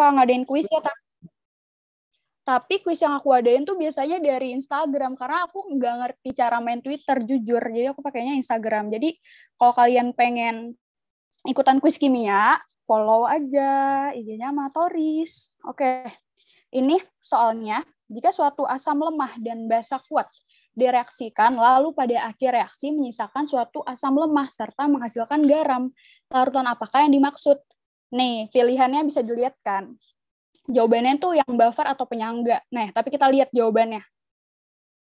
suka ngadain kuis ya, tapi kuis yang aku adain tuh biasanya dari Instagram, karena aku nggak ngerti cara main Twitter, jujur. Jadi aku pakainya Instagram. Jadi kalau kalian pengen ikutan kuis kimia, follow aja IG-nya Matoris. Oke, ini soalnya, jika suatu asam lemah dan basa kuat direaksikan, lalu pada akhir reaksi menyisakan suatu asam lemah serta menghasilkan garam. Larutan apakah yang dimaksud? Nih, pilihannya bisa dilihat kan. Jawabannya tuh yang buffer atau penyangga. Nah, tapi kita lihat jawabannya.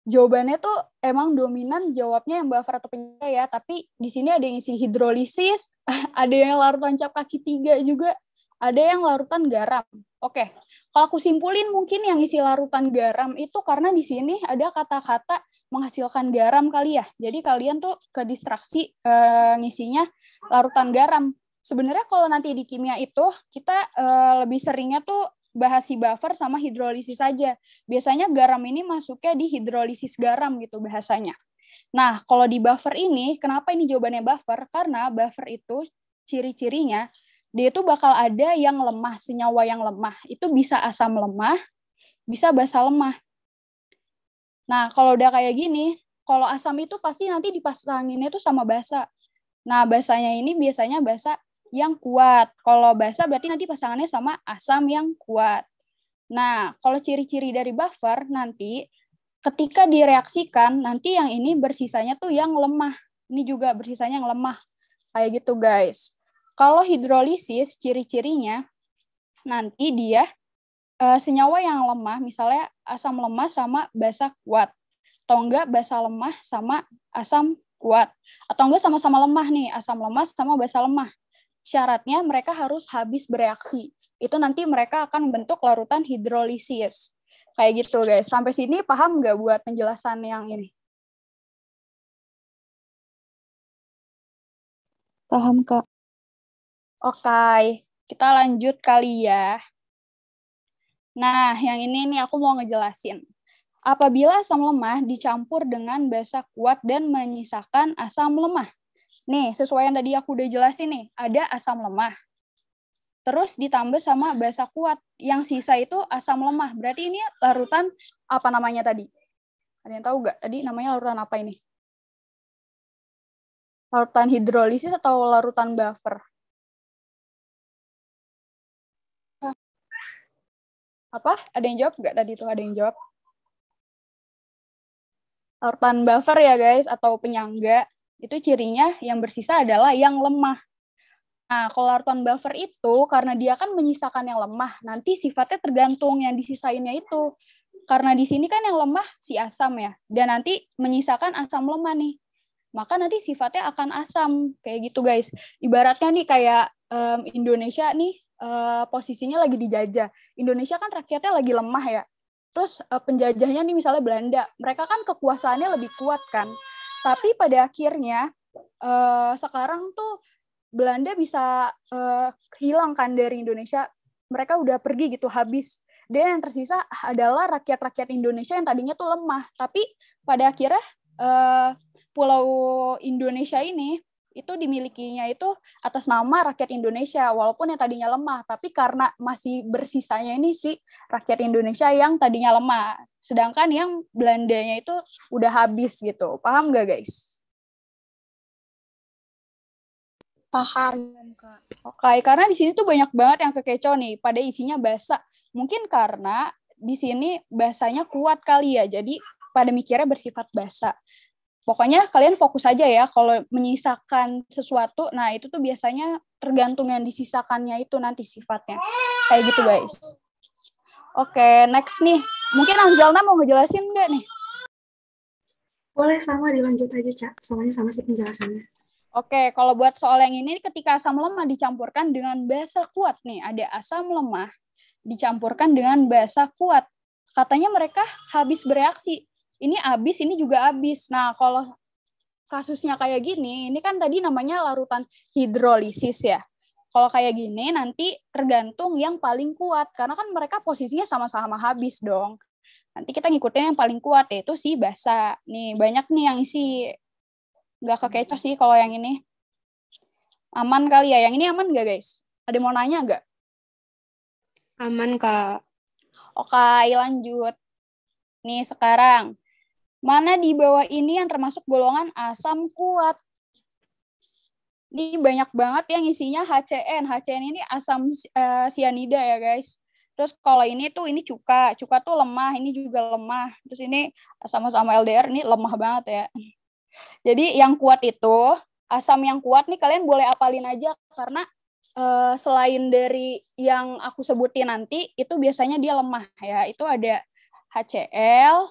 Jawabannya tuh emang dominan jawabnya yang buffer atau penyangga ya, tapi di sini ada yang isi hidrolisis, ada yang larutan cap kaki 3 juga, ada yang larutan garam. Oke, kalau aku simpulin mungkin yang isi larutan garam itu karena di sini ada kata-kata menghasilkan garam kali ya. Jadi kalian tuh ke distraksi ngisinya larutan garam. Sebenarnya kalau nanti di kimia itu kita lebih seringnya tuh bahas si buffer sama hidrolisis saja. Biasanya garam ini masuknya di hidrolisis garam gitu bahasanya. Nah, kalau di buffer ini, kenapa ini jawabannya buffer? Karena buffer itu ciri-cirinya, dia itu bakal ada yang lemah, senyawa yang lemah. Itu bisa asam lemah, bisa basa lemah. Nah, kalau udah kayak gini, kalau asam itu pasti nanti dipasanginnya itu sama basa. Nah, basanya ini biasanya basa yang kuat. Kalau basa berarti nanti pasangannya sama asam yang kuat. Nah, kalau ciri-ciri dari buffer nanti ketika direaksikan, nanti yang ini bersisanya tuh yang lemah. Ini juga bersisanya yang lemah. Kayak gitu, guys. Kalau hidrolisis, ciri-cirinya nanti dia senyawa yang lemah, misalnya asam lemah sama basa kuat. Atau enggak basa lemah sama asam kuat. Atau enggak sama-sama lemah nih, asam lemah sama basa lemah. Syaratnya mereka harus habis bereaksi. Itu nanti mereka akan membentuk larutan hidrolisis. Kayak gitu, guys. Sampai sini paham nggak buat penjelasan yang ini? Paham, Kak. Oke, kita lanjut kali ya. Nah, yang ini nih aku mau ngejelasin. Apabila asam lemah dicampur dengan basa kuat dan menyisakan asam lemah. Nih, sesuai yang tadi aku udah jelasin nih, ada asam lemah. Terus ditambah sama basa kuat. Yang sisa itu asam lemah. Berarti ini larutan apa namanya tadi? Ada yang tahu nggak? Tadi namanya larutan apa ini? Larutan hidrolisis atau larutan buffer? Apa? Ada yang jawab nggak tadi tuh? Ada yang jawab? Larutan buffer ya guys, atau penyangga. Itu cirinya yang bersisa adalah yang lemah. Nah, kalau larutan buffer itu, karena dia kan menyisakan yang lemah, nanti sifatnya tergantung yang disisainnya itu. Karena di sini kan yang lemah si asam ya, dan nanti menyisakan asam lemah nih. Maka nanti sifatnya akan asam, kayak gitu guys. Ibaratnya nih kayak Indonesia nih, posisinya lagi dijajah. Indonesia kan rakyatnya lagi lemah ya. Terus penjajahnya nih misalnya Belanda, mereka kan kekuasaannya lebih kuat kan. Tapi pada akhirnya sekarang tuh Belanda bisa hilang kan dari Indonesia. Mereka udah pergi gitu, habis. Dan yang tersisa adalah rakyat-rakyat Indonesia yang tadinya tuh lemah. Tapi pada akhirnya Pulau Indonesia ini itu dimilikinya itu atas nama rakyat Indonesia, walaupun yang tadinya lemah, tapi karena masih bersisanya ini si rakyat Indonesia yang tadinya lemah, sedangkan yang Belandanya itu udah habis gitu. Paham nggak guys? Paham, Kak. Oke, karena di sini tuh banyak banget yang kekecoh nih, pada isinya basa. Mungkin karena di sini basanya kuat kali ya, jadi pada mikirnya bersifat basa. Pokoknya kalian fokus aja ya, kalau menyisakan sesuatu, nah itu tuh biasanya tergantung yang disisakannya itu nanti sifatnya. Kayak gitu guys. Oke, next nih. Mungkin Anjalna mau ngejelasin nggak nih? Boleh, sama dilanjut aja, Cak. Soalnya sama sih penjelasannya. Oke, kalau buat soal yang ini, ketika asam lemah dicampurkan dengan basa kuat nih, ada asam lemah dicampurkan dengan basa kuat. Katanya mereka habis bereaksi. Ini habis, ini juga habis. Nah, kalau kasusnya kayak gini, ini kan tadi namanya larutan hidrolisis ya. Kalau kayak gini nanti tergantung yang paling kuat, karena kan mereka posisinya sama-sama habis dong. Nanti kita ngikutin yang paling kuat, yaitu si basa. Nih, banyak nih yang isi. Nggak kekecoh sih kalau yang ini. Aman kali ya? Yang ini aman nggak guys? Ada mau nanya nggak? Aman, Kak. Oke, lanjut. Nih sekarang, mana di bawah ini yang termasuk golongan asam kuat? Ini banyak banget yang isinya HCN. HCN ini asam sianida ya guys. Terus kalau ini cuka. Cuka tuh lemah, ini juga lemah. Terus ini sama-sama LDR, ini lemah banget ya. Jadi yang kuat itu, asam yang kuat nih kalian boleh apalin aja. Karena selain dari yang aku sebutin nanti, itu biasanya dia lemah ya. Itu ada HCl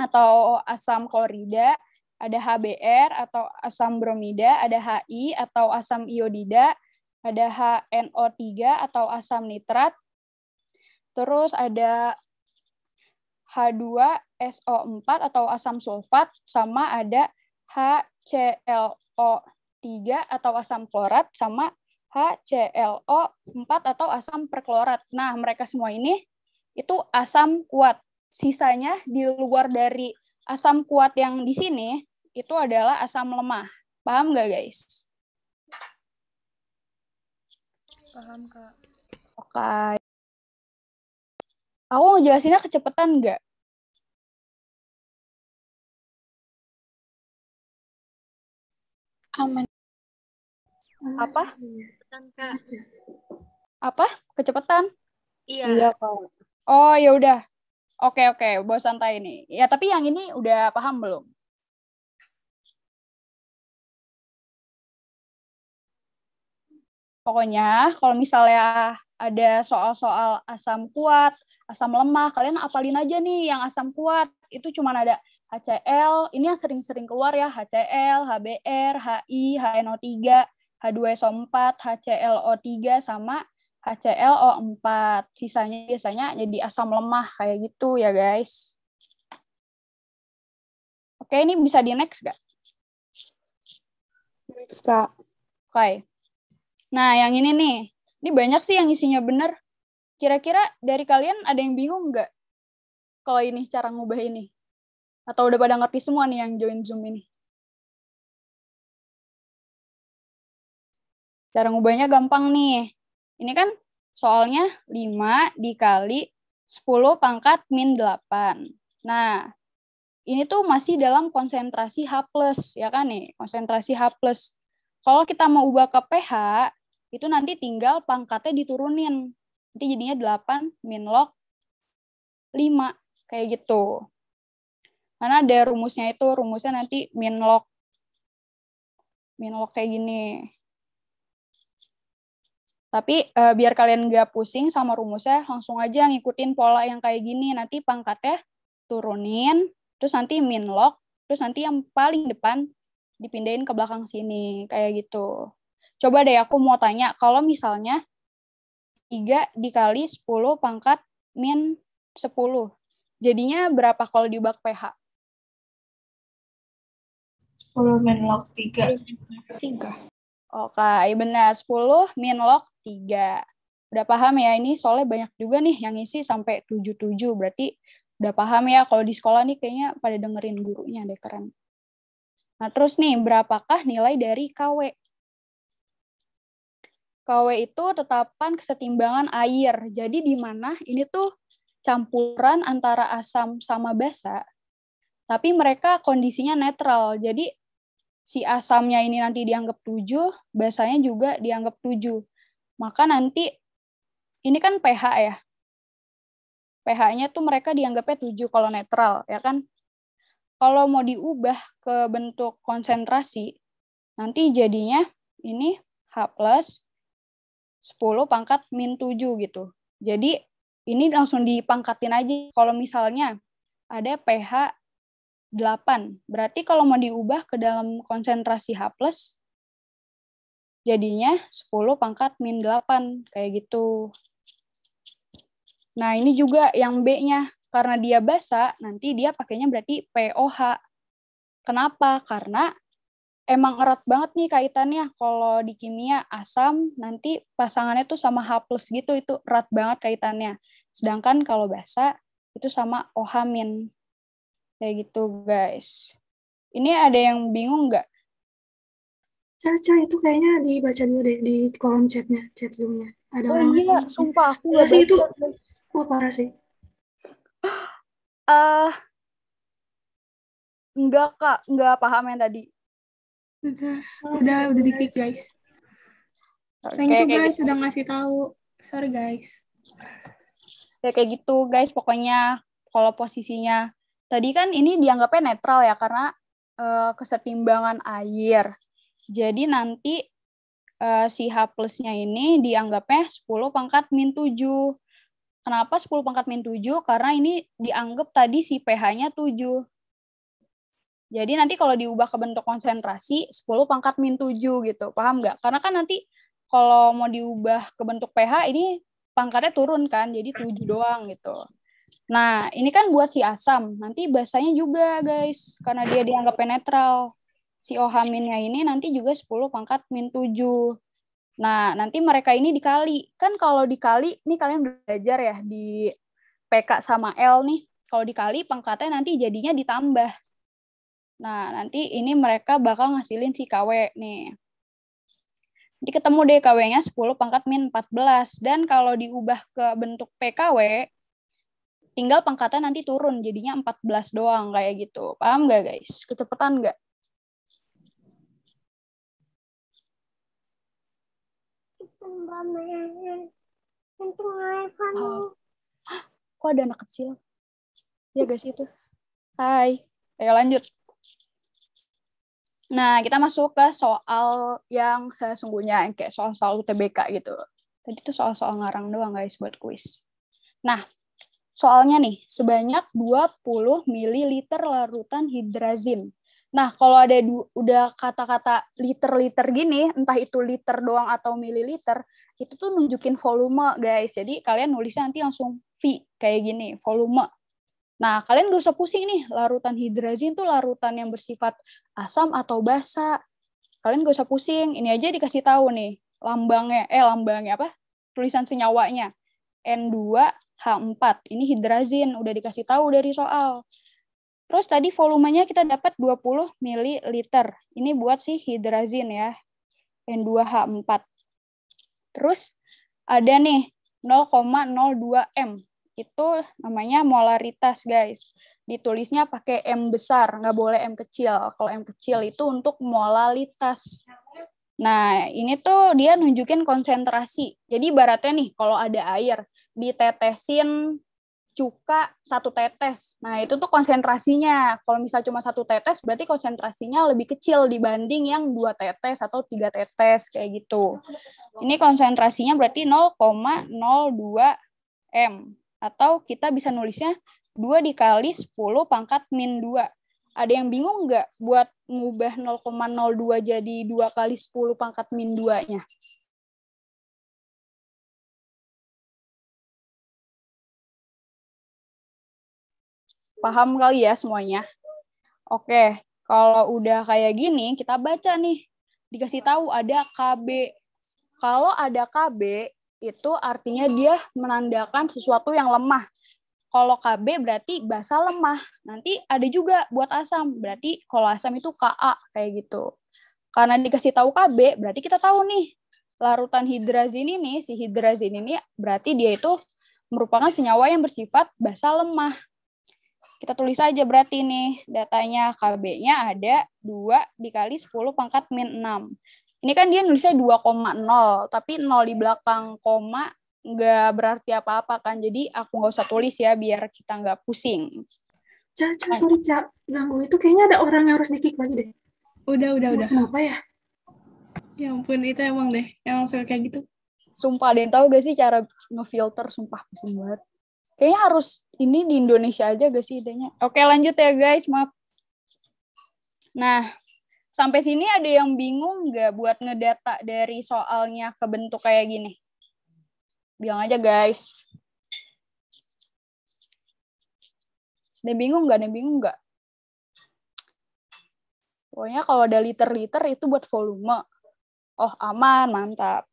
atau asam klorida, ada HBr atau asam bromida, ada HI atau asam iodida, ada HNO3 atau asam nitrat, terus ada H2SO4 atau asam sulfat, sama ada HClO3 atau asam klorat, sama HClO4 atau asam perklorat. Nah, mereka semua ini itu asam kuat. Sisanya di luar dari asam kuat yang di sini, itu adalah asam lemah. Paham nggak, guys? Paham, Kak. Oke. Aku ngejelasinnya kecepatan nggak? Aman. Apa? Kak. Apa? Kecepatan? Iya. Kak. Oh, ya udah. Oke, bawa santai nih. Ya, tapi yang ini udah paham belum? Pokoknya kalau misalnya ada soal-soal asam kuat, asam lemah, kalian apalin aja nih yang asam kuat. Itu cuma ada HCl, ini yang sering-sering keluar ya, HCl, HBr, HI, HNO3, H2SO4, HClO3, sama HClO4. Sisanya biasanya jadi asam lemah kayak gitu ya guys. Oke, ini bisa di next nggak? Next, Kak. Oke. Nah, yang ini nih. Ini banyak sih yang isinya benar. Kira-kira dari kalian ada yang bingung nggak kalau ini cara ngubah ini? Atau udah pada ngerti semua nih yang join Zoom ini? Cara ngubahnya gampang nih. Ini kan soalnya 5 dikali 10 pangkat min 8. Nah, ini tuh masih dalam konsentrasi H+, ya kan nih? Konsentrasi H+. Kalau kita mau ubah ke pH, itu nanti tinggal pangkatnya diturunin. Nanti jadinya 8 min log 5. Kayak gitu. Karena ada rumusnya nanti min log kayak gini. Tapi biar kalian nggak pusing sama rumusnya, langsung aja ngikutin pola yang kayak gini. Nanti pangkatnya turunin, terus nanti min log, terus nanti yang paling depan dipindahin ke belakang sini. Kayak gitu. Coba deh aku mau tanya, kalau misalnya 3 dikali 10 pangkat min 10, jadinya berapa kalau diubah ke pH? 10 min log 3. 3. Oke, benar. 10 min log 3. Udah paham ya? Ini soalnya banyak juga nih yang isi sampai 77. Berarti udah paham ya? Kalau di sekolah nih kayaknya pada dengerin gurunya deh, keren. Nah, terus nih, berapakah nilai dari KW? KW itu tetapan kesetimbangan air. Jadi di mana ini tuh campuran antara asam sama basa, tapi mereka kondisinya netral. Jadi si asamnya ini nanti dianggap 7, basanya juga dianggap 7. Maka nanti, ini kan pH ya. pH-nya tuh mereka dianggapnya 7 kalau netral, ya kan? Kalau mau diubah ke bentuk konsentrasi, nanti jadinya ini H plus 10 pangkat min 7 gitu. Jadi ini langsung dipangkatin aja. Kalau misalnya ada pH 8, berarti kalau mau diubah ke dalam konsentrasi H+, jadinya 10 pangkat min 8, kayak gitu. Nah, ini juga yang B-nya. Karena dia basa, nanti dia pakainya berarti POH. Kenapa? Karena emang erat banget nih kaitannya. Kalau di kimia asam, nanti pasangannya tuh sama H+ gitu, itu erat banget kaitannya. Sedangkan kalau basa, itu sama OH-. Kayak gitu, guys. Ini ada yang bingung nggak? Caca, itu kayaknya dibaca dulu deh di kolom chatnya, chat Zoom-nya. Ada Oh orang iya, ngasih. sumpah aku Iya nggak sih itu. baca, guys. Wah, parah sih. Eh, enggak Kak, enggak paham yang tadi. Udah di-kick guys. Thank Kayak you guys gitu. udah ngasih tahu. Sorry guys. Kayak gitu guys, pokoknya kalau posisinya tadi kan ini dianggapnya netral ya karena kesetimbangan air. Jadi nanti si H plusnya ini dianggapnya 10 pangkat min 7. Kenapa 10 pangkat min 7? Karena ini dianggap tadi si pH-nya 7. Jadi nanti kalau diubah ke bentuk konsentrasi 10 pangkat min 7 gitu. Paham nggak? Karena kan nanti kalau mau diubah ke bentuk pH ini pangkatnya turun kan, jadi 7 doang gitu. Nah, ini kan buat si asam. Nanti basanya juga, guys. Karena dia dianggap netral. Si OH-minnya ini nanti juga 10 pangkat min 7. Nah, nanti mereka ini dikali. Kan kalau dikali, ini kalian belajar ya di PK sama L nih. Kalau dikali, pangkatnya nanti jadinya ditambah. Nah, nanti ini mereka bakal ngasilin si KW nih. Jadi ketemu deh KW-nya 10 pangkat min 14. Dan kalau diubah ke bentuk PKW, tinggal pangkatnya nanti turun, jadinya 14 doang kayak gitu. Paham nggak guys? Kecepatan nggak? Oh. Kok ada anak kecil? Ya guys itu. Hai. Ayo lanjut. Nah, kita masuk ke soal yang sesungguhnya, yang kayak soal-soal UTBK gitu. Tadi tuh soal-soal ngarang doang guys buat kuis. Nah, soalnya nih, sebanyak 20 ml larutan hidrazin. Nah, kalau ada udah kata-kata liter-liter gini, entah itu liter doang atau mililiter, itu tuh nunjukin volume, guys. Jadi, kalian nulisnya nanti langsung V, kayak gini, volume. Nah, kalian gak usah pusing nih, larutan hidrazin tuh larutan yang bersifat asam atau basa. Kalian gak usah pusing, ini aja dikasih tahu nih, lambangnya apa? Tulisan senyawanya. N2H4, ini hidrazin, udah dikasih tahu dari soal. Terus tadi volumenya kita dapat 20 ml. Ini buat si hidrazin ya, N2H4. Terus ada nih 0,02 M. Itu namanya molaritas, guys. Ditulisnya pakai M besar, nggak boleh M kecil. Kalau M kecil itu untuk molalitas. Nah, ini tuh dia nunjukin konsentrasi. Jadi ibaratnya nih, kalau ada air, ditetesin cuka 1 tetes. Nah, itu tuh konsentrasinya. Kalau misal cuma 1 tetes, berarti konsentrasinya lebih kecil dibanding yang 2 tetes atau 3 tetes, kayak gitu. Ini konsentrasinya berarti 0,02 M. Atau kita bisa nulisnya 2 dikali 10 pangkat min 2. Ada yang bingung nggak buat ngubah 0,02 jadi 2 kali 10 pangkat min 2-nya? Paham kali ya semuanya? Oke, kalau udah kayak gini, kita baca nih. Dikasih tahu ada KB. Kalau ada KB, itu artinya dia menandakan sesuatu yang lemah. Kalau KB berarti basa lemah. Nanti ada juga buat asam. Berarti kalau asam itu Ka, kayak gitu. Karena dikasih tahu KB, berarti kita tahu nih, larutan hidrazin ini, si hidrazin ini berarti dia itu merupakan senyawa yang bersifat basa lemah. Kita tulis aja berarti nih, datanya KB-nya ada 2 dikali 10 pangkat min 6. Ini kan dia nulisnya 2,0, tapi 0 di belakang koma nggak berarti apa-apa kan. Jadi aku nggak usah tulis ya, biar kita nggak pusing. Sorry, Ca. Ganggu itu kayaknya ada orang yang harus di-kick lagi deh. Udah. Kenapa ya? Ya ampun, itu emang deh. Emang suka kayak gitu. Sumpah, ada yang tahu gak sih cara ngefilter? Sumpah, pusing banget. Kayaknya harus ini di Indonesia aja gak sih idenya? Oke, lanjut ya guys, maaf. Nah, sampai sini ada yang bingung nggak buat ngedata dari soalnya ke bentuk kayak gini? Bilang aja guys. Ada yang bingung nggak? Pokoknya kalau ada liter-liter itu buat volume. Oh, aman, mantap.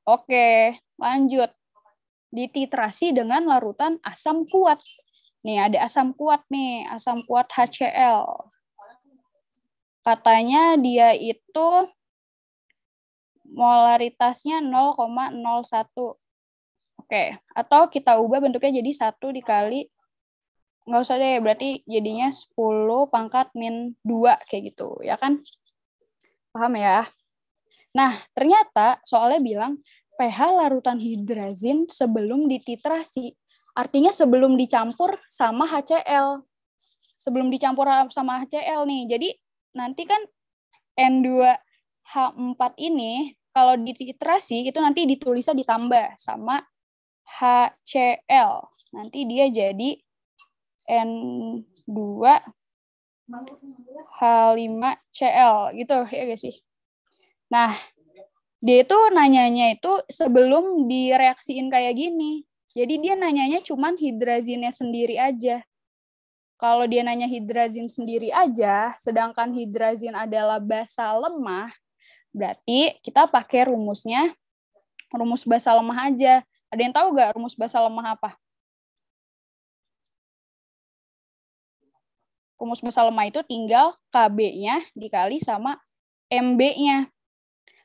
Oke, lanjut. Dititrasi dengan larutan asam kuat. Nih, ada asam kuat nih, asam kuat HCl. Katanya dia itu molaritasnya 0,01. Oke, atau kita ubah bentuknya jadi 1 dikali, nggak usah deh, berarti jadinya 10 pangkat min 2, kayak gitu, ya kan? Paham ya? Nah, ternyata soalnya bilang pH larutan hidrazin sebelum dititrasi. Artinya sebelum dicampur sama HCl. Sebelum dicampur sama HCl nih. Jadi nanti kan N2H4 ini kalau dititrasi itu nanti ditulisnya ditambah sama HCl. Nanti dia jadi N2H5Cl gitu ya guys sih. Nah, dia itu nanyanya itu sebelum direaksiin kayak gini. Jadi dia nanyanya cuman hidrazinnya sendiri aja. Kalau dia nanya hidrazin sendiri aja, sedangkan hidrazin adalah basa lemah, berarti kita pakai rumusnya, rumus basa lemah aja. Ada yang tahu nggak rumus basa lemah apa? Rumus basa lemah itu tinggal Kb-nya dikali sama Mb-nya.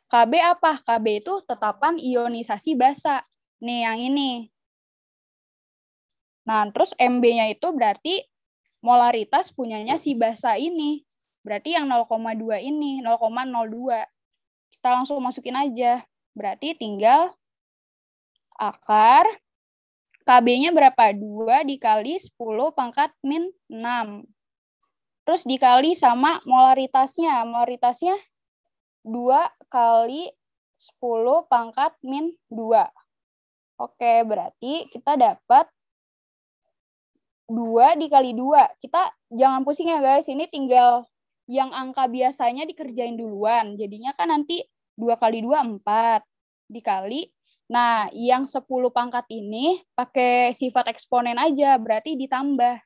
Kb apa? Kb itu tetapan ionisasi basa. Nih yang ini. Nah, terus Mb-nya itu berarti molaritas punyanya si basa ini. Berarti yang 0,2 ini, 0,02. Kita langsung masukin aja. Berarti tinggal akar Kb-nya berapa? 2 dikali 10 pangkat min 6. Terus dikali sama molaritasnya. Molaritasnya 2 kali 10 pangkat min 2. Oke, berarti kita dapat 2 dikali 2. Kita jangan pusing ya guys, ini tinggal yang angka biasanya dikerjain duluan. Jadinya kan nanti 2 kali 2, 4. Dikali, nah yang 10 pangkat ini pakai sifat eksponen aja, berarti ditambah.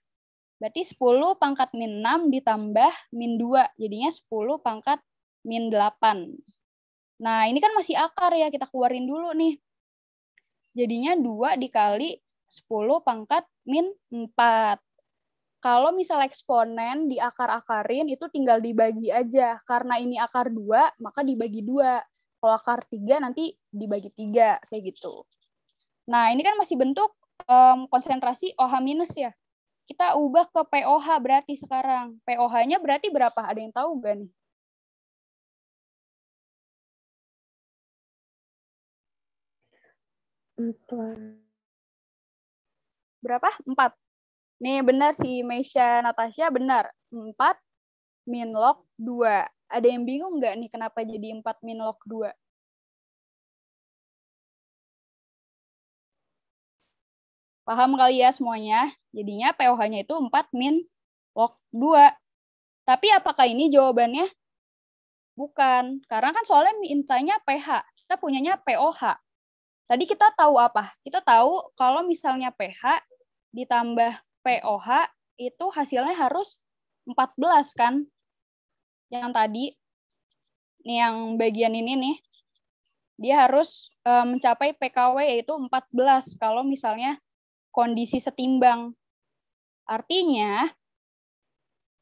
Berarti 10 pangkat min 6 ditambah min 2, jadinya 10 pangkat min 8. Nah, ini kan masih akar ya, kita keluarin dulu nih. Jadinya 2 dikali 10 pangkat min 4. Kalau misal eksponen di akar-akarin, itu tinggal dibagi aja. Karena ini akar 2, maka dibagi 2. Kalau akar 3, nanti dibagi 3, kayak gitu. Nah, ini kan masih bentuk konsentrasi OH- ya. Kita ubah ke POH berarti sekarang. POH-nya berarti berapa? Ada yang tahu nggak nih? Berapa? 4. Nih benar si Meisha Natasha benar. 4 min log 2. Ada yang bingung nggak nih kenapa jadi 4 min log 2? Paham kali ya semuanya? Jadinya POH-nya itu 4 min log 2. Tapi apakah ini jawabannya? Bukan. Karena kan soalnya mintanya pH. Kita punyanya POH. Tadi kita tahu apa? Kita tahu kalau misalnya pH ditambah POH itu hasilnya harus 14 kan? Yang tadi, nih yang bagian ini nih, dia harus mencapai PKW yaitu 14 kalau misalnya kondisi setimbang. Artinya,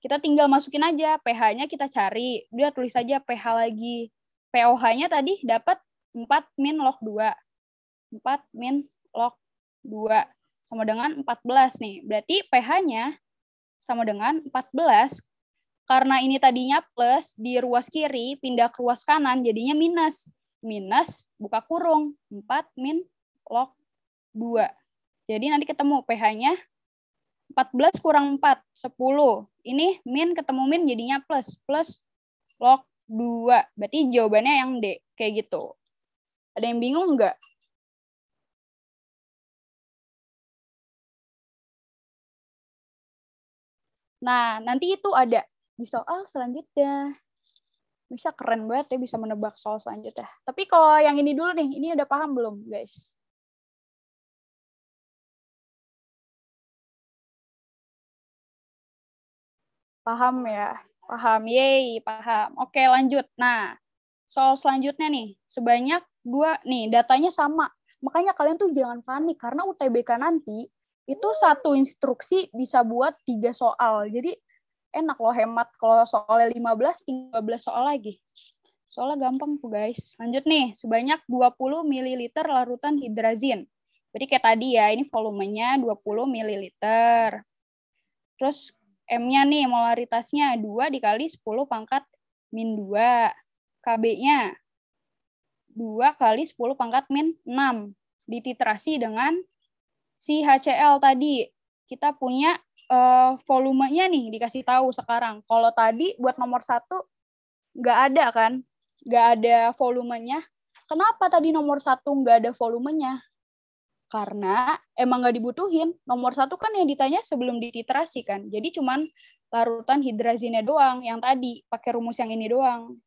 kita tinggal masukin aja pH-nya kita cari. Dia tulis aja pH lagi. POH-nya tadi dapat 4 min log 2. 4 min log 2 sama dengan 14 nih. Berarti pH-nya sama dengan 14. Karena ini tadinya plus, di ruas kiri pindah ke ruas kanan jadinya minus. Minus buka kurung 4 min log 2. Jadi nanti ketemu pH-nya 14 kurang 4, 10. Ini min ketemu min jadinya plus. Plus log 2. Berarti jawabannya yang D. Kayak gitu. Ada yang bingung nggak? Nah, nanti itu ada di soal selanjutnya. Bisa keren banget ya bisa menebak soal selanjutnya. Tapi kalau yang ini dulu nih, ini udah paham belum, guys? Paham ya? Paham, yeay, paham. Oke, lanjut. Nah, soal selanjutnya nih, sebanyak 2, nih datanya sama. Makanya kalian tuh jangan panik, karena UTBK nanti, itu satu instruksi bisa buat 3 soal. Jadi, enak loh hemat. Kalau soalnya 15, 13 soal lagi. Soalnya gampang tuh guys. Lanjut nih, sebanyak 20 ml larutan hidrazin. Berarti kayak tadi ya, ini volumenya 20 ml. Terus M-nya nih, molaritasnya 2 dikali 10 pangkat min 2. KB-nya 2 kali 10 pangkat min 6. Dititerasi dengan si HCl tadi. Kita punya volumenya nih, dikasih tahu sekarang. Kalau tadi buat nomor 1, nggak ada kan? Nggak ada volumenya. Kenapa tadi nomor 1 nggak ada volumenya? Karena emang nggak dibutuhin. Nomor 1 kan yang ditanya sebelum dititerasi kan. Jadi cuman larutan hidrazinnya doang yang tadi, pakai rumus yang ini doang.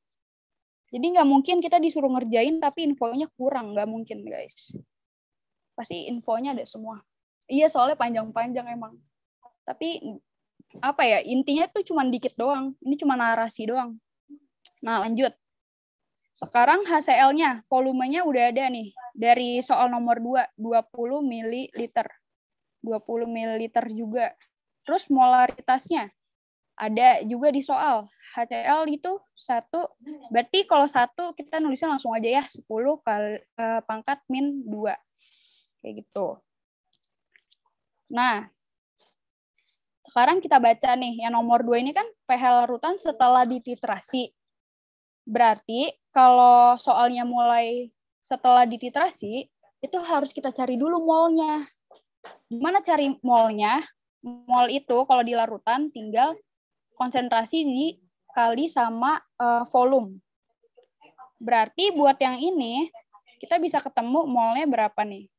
Jadi nggak mungkin kita disuruh ngerjain tapi infonya kurang. Nggak mungkin guys. Pasti infonya ada semua. Iya soalnya panjang-panjang emang. Tapi apa ya, intinya tuh cuman dikit doang. Ini cuma narasi doang. Nah lanjut. Sekarang HCl-nya, volumenya udah ada nih. Dari soal nomor 2, 20 ml. 20 ml juga. Terus molaritasnya, ada juga di soal. HCl itu 1, berarti kalau 1 kita nulisnya langsung aja ya, 10 kali pangkat min 2. Kayak gitu. Nah, sekarang kita baca nih, yang nomor 2 ini kan pH larutan setelah dititerasi. Berarti kalau soalnya mulai setelah dititerasi, itu harus kita cari dulu molnya. Gimana cari molnya? Mol itu kalau di larutan tinggal konsentrasi dikali sama volume. Berarti buat yang ini, kita bisa ketemu molnya berapa nih?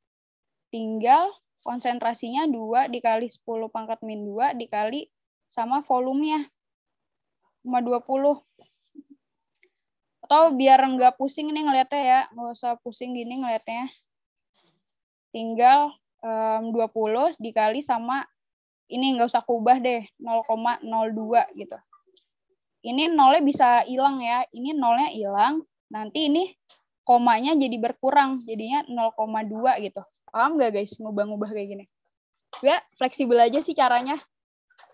Tinggal konsentrasinya 2 dikali 10 pangkat min 2 dikali sama volumenya. 20. Atau biar nggak pusing nih ngeliatnya ya, nggak usah pusing gini ngeliatnya. Tinggal 20 dikali sama, ini nggak usah kubah deh, 0,02 gitu. Ini nolnya bisa hilang ya, ini nolnya hilang, nanti ini komanya jadi berkurang, jadinya 0,2 gitu. Paham nggak guys, ngubah-ngubah kayak gini? Ya, fleksibel aja sih caranya.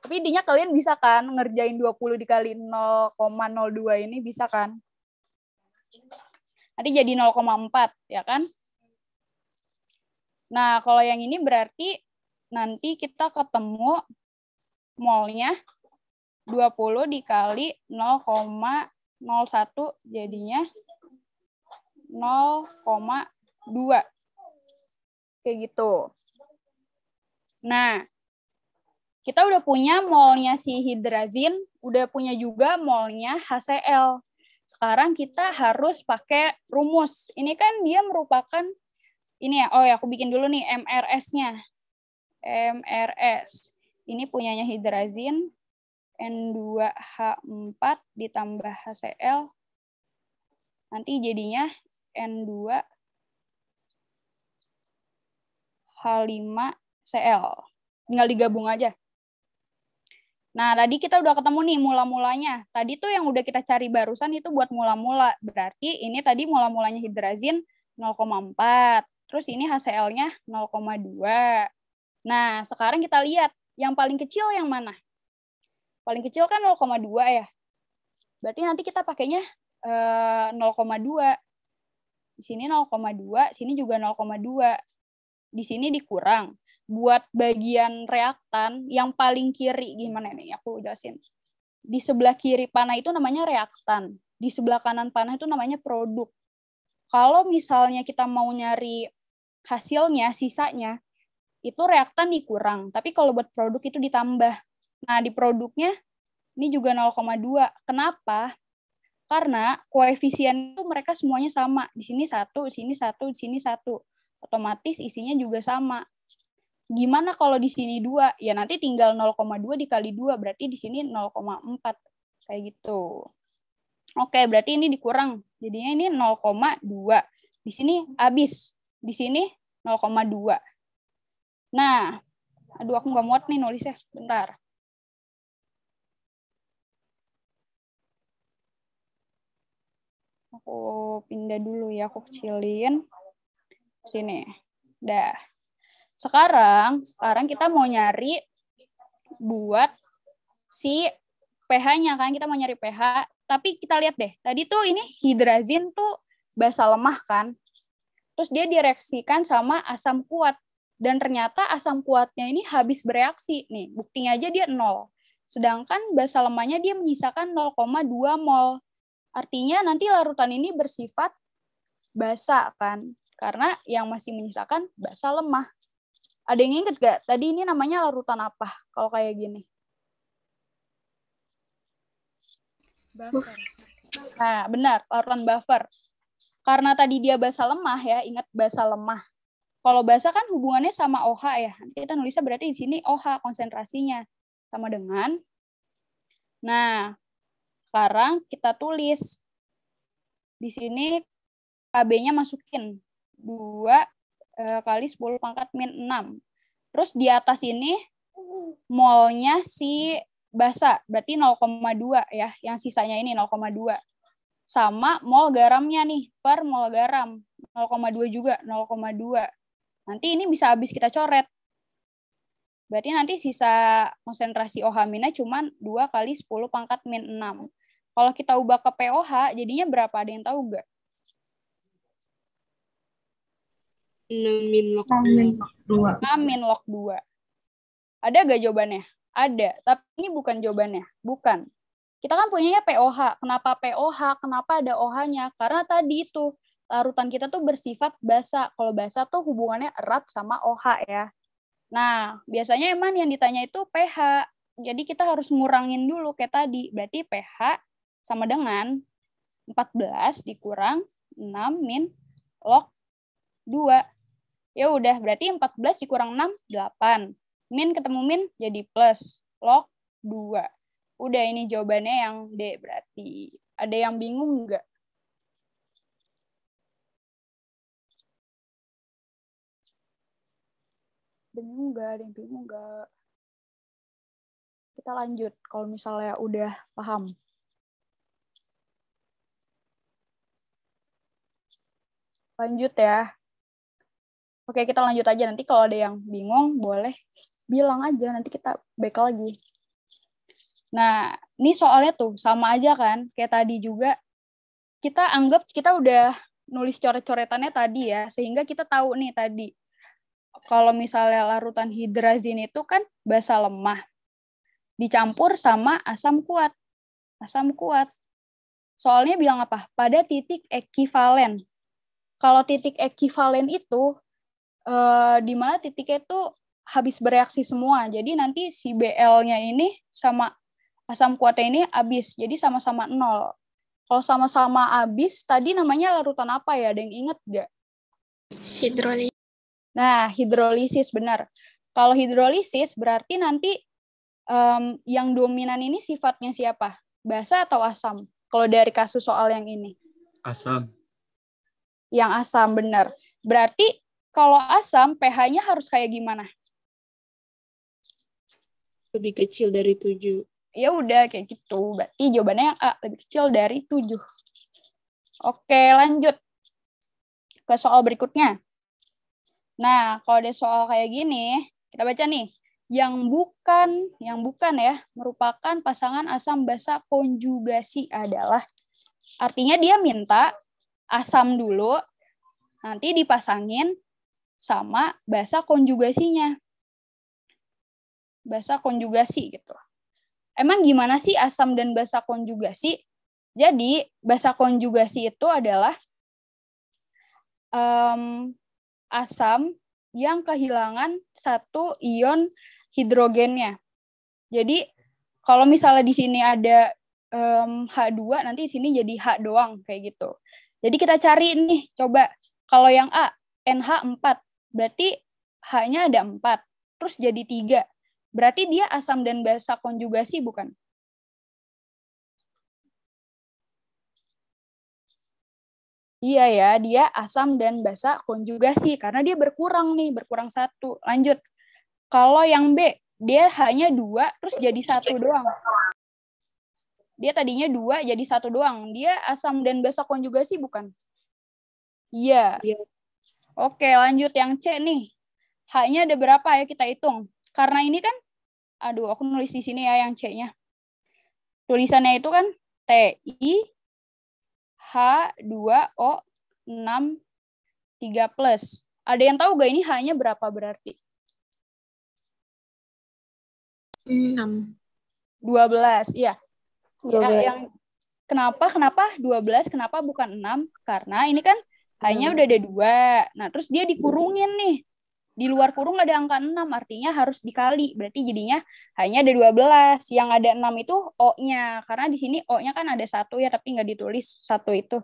Tapi intinya kalian bisa kan ngerjain 20 dikali 0,02 ini, bisa kan? Nanti jadi 0,4, ya kan? Nah, kalau yang ini berarti nanti kita ketemu molnya 20 dikali 0,01 jadinya 0,2. Kayak gitu. Nah, kita udah punya molnya si hidrazin, udah punya juga molnya HCl. Sekarang kita harus pakai rumus. Ini kan dia merupakan, ini ya, oh ya aku bikin dulu nih MRS-nya. MRS. Ini punyanya hidrazin, N2H4 ditambah HCl. Nanti jadinya N2H5Cl. Tinggal digabung aja. Nah, tadi kita udah ketemu nih mula-mulanya. Tadi tuh yang udah kita cari barusan itu buat mula-mula. Berarti ini tadi mula-mulanya hidrazin 0,4. Terus ini HCl-nya 0,2. Nah, sekarang kita lihat yang paling kecil yang mana? Paling kecil kan 0,2 ya. Berarti nanti kita pakainya 0,2. Di sini 0,2, sini juga 0,2. Di sini dikurang. Buat bagian reaktan, yang paling kiri gimana nih? Aku jelasin. Di sebelah kiri panah itu namanya reaktan. Di sebelah kanan panah itu namanya produk. Kalau misalnya kita mau nyari hasilnya, sisanya, itu reaktan dikurang. Tapi kalau buat produk itu ditambah. Nah, di produknya ini juga 0,2. Kenapa? Karena koefisien itu mereka semuanya sama. Di sini 1, di sini 1, di sini 1. Otomatis isinya juga sama. Gimana kalau di sini 2? Ya nanti tinggal 0,2 dikali 2, berarti di sini 0,4. Kayak gitu. Oke, berarti ini dikurang. Jadinya ini 0,2. Di sini habis. Di sini 0,2. Nah, aduh aku nggak muat nih nulisnya. Bentar. Aku pindah dulu ya, aku kecilin. Sini. Dah. Sekarang kita mau nyari buat si pH-nya kan, kita mau nyari pH Tapi kita lihat deh, tadi tuh ini hidrazin tuh basa lemah kan. Terus dia direaksikan sama asam kuat. Dan ternyata asam kuatnya ini habis bereaksi. Nih, buktinya aja dia 0. Sedangkan basa lemahnya dia menyisakan 0,2 mol. Artinya nanti larutan ini bersifat basa kan. Karena yang masih menyisakan basa lemah. Ada yang inget gak? Tadi ini namanya larutan apa kalau kayak gini? Buffer. Nah, benar, larutan buffer. Karena tadi dia basa lemah ya, ingat basa lemah. Kalau basa kan hubungannya sama OH ya. Nanti kita nulisnya berarti di sini OH konsentrasinya sama dengan. Nah, sekarang kita tulis di sini KB-nya masukin 2 kali 10 pangkat min 6. Terus di atas ini molnya si basa, berarti 0,2 ya, yang sisanya ini 0,2. Sama mol garamnya nih, per mol garam, 0,2 juga, 0,2. Nanti ini bisa habis kita coret. Berarti nanti sisa konsentrasi OH-nya cuma 2 kali 10 pangkat min 6. Kalau kita ubah ke POH, jadinya berapa? Ada yang tahu nggak? 6 min log 2. 6 min log 2. Ada nggak jawabannya? Ada, tapi ini bukan jawabannya. Bukan. Kita kan punyanya POH. Kenapa POH? Kenapa ada OH-nya? Karena tadi itu, larutan kita tuh bersifat basa. Kalau basa tuh hubungannya erat sama OH ya. Nah, biasanya emang yang ditanya itu pH. Jadi kita harus ngurangin dulu kayak tadi. Berarti pH sama dengan 14 dikurang 6 min log 2. Ya udah, berarti 14 dikurang 6, 8. Min ketemu min jadi plus log 2. Udah, ini jawabannya yang D berarti. Ada yang bingung nggak? Bingung nggak? Ada yang bingung nggak? Kita lanjut kalau misalnya udah paham. Lanjut ya. Oke, kita lanjut aja. Nanti kalau ada yang bingung, boleh bilang aja. Nanti kita back lagi. Nah, ini soalnya tuh sama aja kan. Kayak tadi juga, kita anggap kita udah nulis coret-coretannya tadi ya. Sehingga kita tahu nih tadi. Kalau misalnya larutan hidrazin itu kan basa lemah. Dicampur sama asam kuat. Asam kuat. Soalnya bilang apa? Pada titik ekivalen. Kalau titik ekivalen itu, di mana titiknya itu habis bereaksi semua. Jadi nanti si Bl-nya ini sama asam kuatnya ini habis. Jadi sama-sama 0. Kalau sama-sama habis, tadi namanya larutan apa ya? Ada yang ingat nggak? hidrolisis. Nah, hidrolisis, benar. Kalau hidrolisis berarti nanti yang dominan ini sifatnya siapa? Basa atau asam? Kalau dari kasus soal yang ini. Asam. Yang asam, benar. Berarti kalau asam, pH-nya harus kayak gimana? Lebih kecil dari 7. Ya udah, kayak gitu. Berarti jawabannya yang A, lebih kecil dari 7. Oke, lanjut ke soal berikutnya. Nah, kalau ada soal kayak gini, kita baca nih. Yang bukan ya, merupakan pasangan asam basa konjugasi adalah, artinya dia minta asam dulu, nanti dipasangin sama basa konjugasinya. Basa konjugasi gitu. Emang gimana sih asam dan basa konjugasi? Jadi, basa konjugasi itu adalah asam yang kehilangan satu ion hidrogennya. Jadi, kalau misalnya di sini ada H2, nanti di sini jadi H doang, kayak gitu. Jadi kita cari nih, coba. Kalau yang A, NH4, berarti H-nya ada 4, terus jadi 3. Berarti dia asam dan basa konjugasi, bukan? Iya ya, dia asam dan basa konjugasi, karena dia berkurang nih, berkurang 1. Lanjut. Kalau yang B, dia hanya 2, terus jadi 1 doang. Dia tadinya 2, jadi 1 doang. Dia asam dan basa konjugasi, bukan? Iya. Iya. Oke, lanjut yang C nih. H-nya ada berapa ya, kita hitung. Karena ini kan, aduh, aku nulis di sini ya yang C-nya. Tulisannya itu kan TI H2O6 3+. Ada yang tahu gak ini H-nya berapa berarti? 6. 12, iya. 12. Ya, yang kenapa 12, kenapa bukan 6? Karena ini kan H-nya udah ada 2. Nah, terus dia dikurungin nih. Di luar kurung ada angka 6, artinya harus dikali. Berarti jadinya hanya ada 12. Yang ada 6 itu O-nya. Karena di sini O-nya kan ada 1 ya, tapi nggak ditulis 1 itu.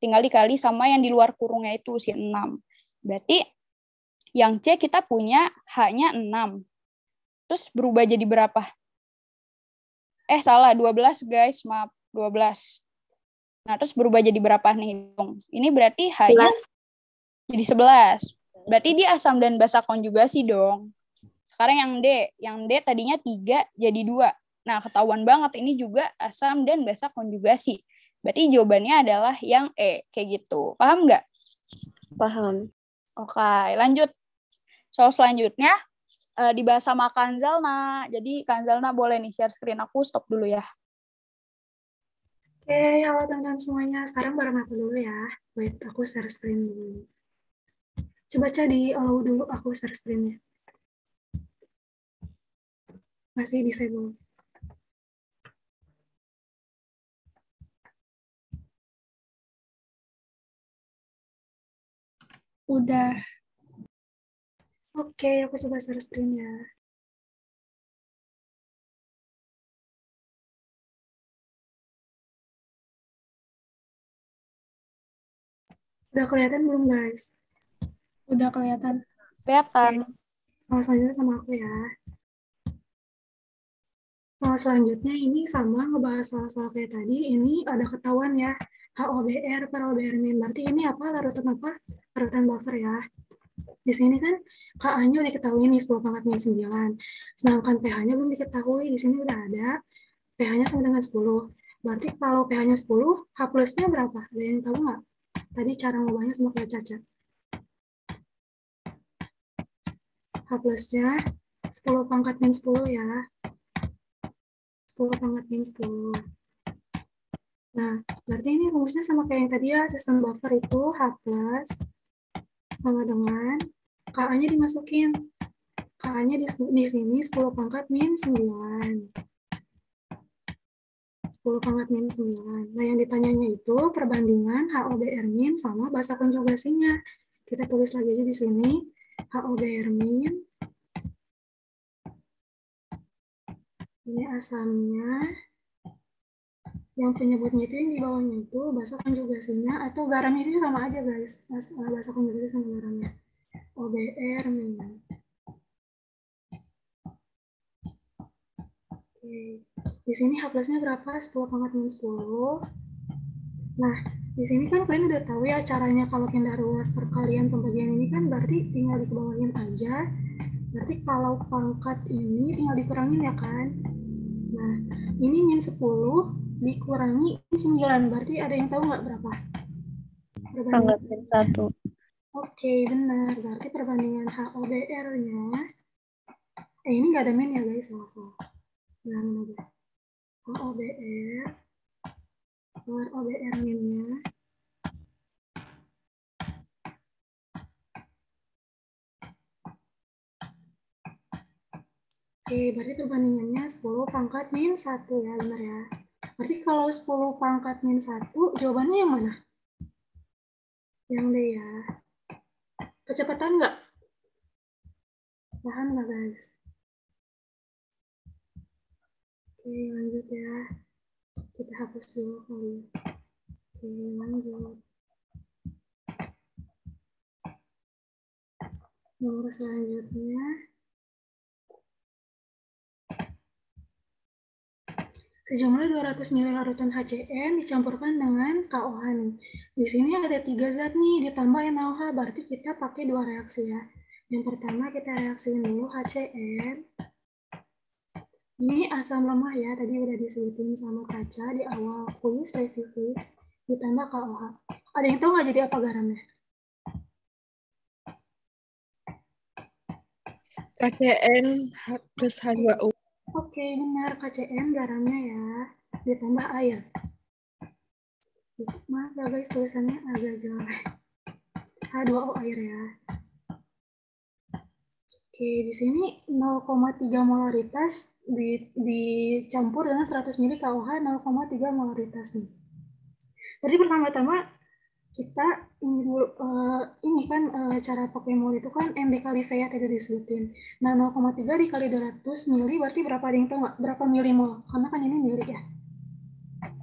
Tinggal dikali sama yang di luar kurungnya itu, si 6. Berarti yang C kita punya H-nya 6. Terus berubah jadi berapa? Salah, 12 guys, maaf. 12. Nah, terus berubah jadi berapa nih? Ini berarti H-nya jadi 11. Berarti dia asam dan basa konjugasi dong. Sekarang yang D. Yang D tadinya 3 jadi 2. Nah, ketahuan banget ini juga asam dan basa konjugasi. Berarti jawabannya adalah yang E. Kayak gitu. Paham nggak? Paham. Oke, lanjut. Soal selanjutnya dibahas sama Kanzalna. Jadi Kanzalna boleh nih share screen. Aku stop dulu ya. Oke, halo teman-teman semuanya. Sekarang bareng aku dulu ya. Wait, aku share screen dulu. Coba di allow dulu aku share screen-nya. Masih disable. Udah. Oke, aku coba share screen ya. Udah kelihatan belum, guys? Udah kelihatan. Kelihatan. Soal selanjutnya sama aku ya. Soal selanjutnya ini sama ngebahas soal-soal kayak tadi. Ini ada ketahuan ya. HOBR per OBR-min. Berarti ini apa? Larutan apa? Larutan buffer ya. Di sini kan Ka-nya udah diketahui nih 10 pangkat min 9. Sedangkan pH-nya belum diketahui. Di sini udah ada. pH-nya sama dengan 10. Berarti kalau pH-nya 10, H plus-nya berapa? Ada yang tahu nggak? Tadi cara ngubahnya sama kayak Caca. H plus-nya 10 pangkat min 10 ya. 10 pangkat min 10. Nah, berarti ini rumusnya sama kayak yang tadi ya. Sistem buffer itu H plus sama dengan Ka-nya dimasukin. Ka-nya di sini 10 pangkat min 9. 10 pangkat min 9. Nah, yang ditanyanya itu perbandingan HOBR min sama basa konjugasinya. Kita tulis lagi aja di sini. HOBR min. Ini asamnya. Yang penyebutnya itu yang di bawahnya itu basa konjugasinya atau garamnya itu sama aja, guys. Basa konjugasi sama garamnya. OBR min. Oke. Di sini H plusnya berapa? 10 pangkat min 10. Nah, di sini kan kalian udah tahu ya caranya kalau pindah ruas perkalian pembagian ini kan berarti tinggal dikebawahin aja. Berarti kalau pangkat ini tinggal dikurangin ya kan. Nah, ini min 10 dikurangi 9. Berarti ada yang tahu nggak berapa? Pangkat min 1. Oke, benar. Berarti perbandingan HOBR-nya ini nggak ada min ya guys, salah. Bilangin aja. HOBR keluar OBR min-nya. Oke, berarti perbandingannya 10 pangkat min 1 ya, benar ya. Berarti kalau 10 pangkat min 1, jawabannya yang mana? Yang D ya. Kecepatan nggak? Paham nggak, guys? Oke, lanjut ya. Kita hapus dulu kali. Oke, lanjut. Nomor selanjutnya. Sejumlah 200 ml larutan HCN dicampurkan dengan KOH nih. Di sini ada 3 zat nih, ditambah NaOH, berarti kita pakai 2 reaksi ya. Yang pertama kita reaksiin dulu HCN. Ini asam lemah ya, tadi udah disebutin sama Caca di awal kuis, review kuis, ditambah KOH. Ada yang tahu nggak jadi apa garamnya? KCN plus H2O. Oke, benar. KCN garamnya ya, ditambah air. Maaf ya guys, tulisannya agak jelek. H2O air ya. Oke, di sini 0,3 molaritas dicampur dengan 100 ml KOH 0,3 molaritas nih. Jadi pertama-tama kita ini dulu, ini kan cara pakai mol itu kan M dikali V ya tadi disebutin. Nah 0,3 dikali 200 mili berarti berapa, ada yang tahu nggak berapa milimol? Karena kan ini mili ya.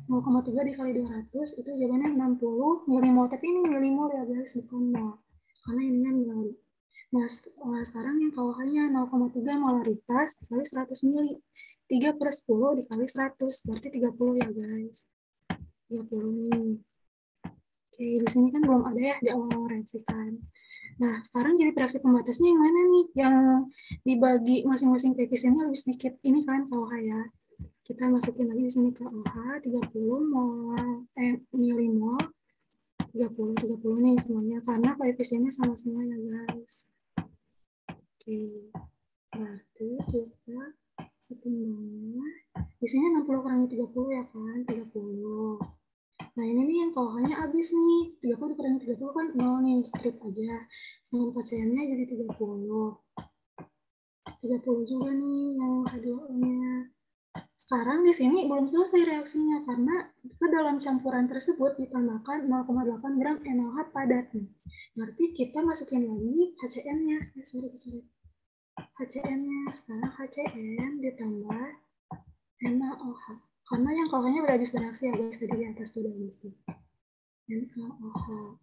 0,3 dikali 200 itu jawabannya 60 milimol, tapi ini milimol ya guys, bukan mol. Karena ininya mili. Nah, sekarang yang KOH-nya 0,3 molaritas dikali 100 mili. 3 per 10 dikali 100, berarti 30 ya guys. 30 nih. Oke, di sini kan belum ada ya di awal reaksi kan. Nah, sekarang jadi reaksi pembatasnya yang mana nih? Yang dibagi masing-masing koefisiennya lebih sedikit. Ini kan KOH ya. Kita masukin lagi di sini KOH 30 milimol. 30 nih semuanya karena koefisiennya sama-sama ya guys. Oke, berarti kita setimbangnya di sini 60 kurangi 30 ya kan, 30. Nah ini nih yang KOH-nya habis nih, 30 kurangi 30 kan 0 nih, strip aja. Sedangkan KCN-nya jadi 30. 30 juga nih yang H2O-nya. Sekarang di sini belum selesai reaksinya karena ke dalam campuran tersebut ditambahkan 0,8 gram NaOH padat nih. Berarti kita masukin lagi HCN-nya. HCN-nya sekarang HCN ditambah NaOH. Karena yang KOH-nya udah habis bereaksi ya guys, tadi di atas udah habis. NaOH.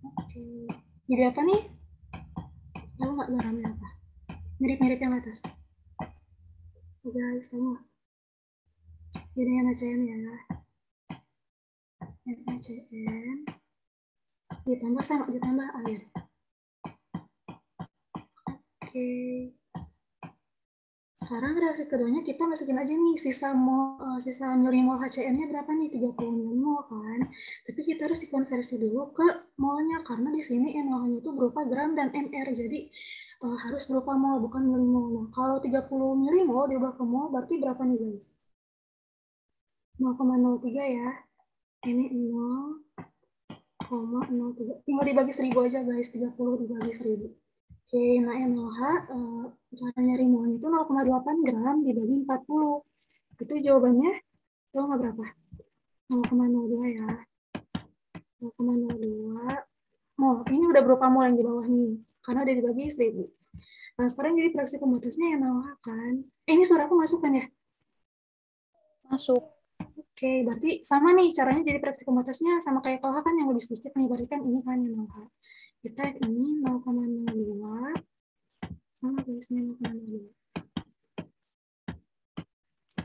Oke. Jadi apa nih? Tahu nggak garamnya apa? Mirip-mirip yang atas. Oke guys, tahu nggak? Jadi NaCN ya. NaCN ditambah air. Oke. Sekarang reaksi keduanya kita masukin aja nih sisa milimol HCN-nya berapa nih? 30 milimol kan. Tapi kita harus dikonversi dulu ke molnya karena di sini NaOH itu berupa gram dan mR. Jadi harus berupa mol bukan milimol. Nah, kalau 30 milimol diubah ke mol berarti berapa nih guys? 0,03 ya. Ini 0,03. Tinggal dibagi 1000 aja guys. 30 dibagi 1000. Oke, nah NaOH cara nyari molnya itu 0,8 gram dibagi 40. Itu jawabannya, tahu nggak berapa? 0,02 ya. 0,02 mol. Ini udah berupa mol yang di bawah nih, karena udah dibagi 1000. Nah, sekarang jadi fraksi pembatasnya NaOH kan. Ini suara aku masuk kan ya? Masuk. Oke, berarti sama nih caranya jadi fraksi pembatasnya sama kayak KOH kan yang lebih sedikit nih, berarti kan ini kan NaOH. Kita ini 0,02 sama guys, ini 0,02.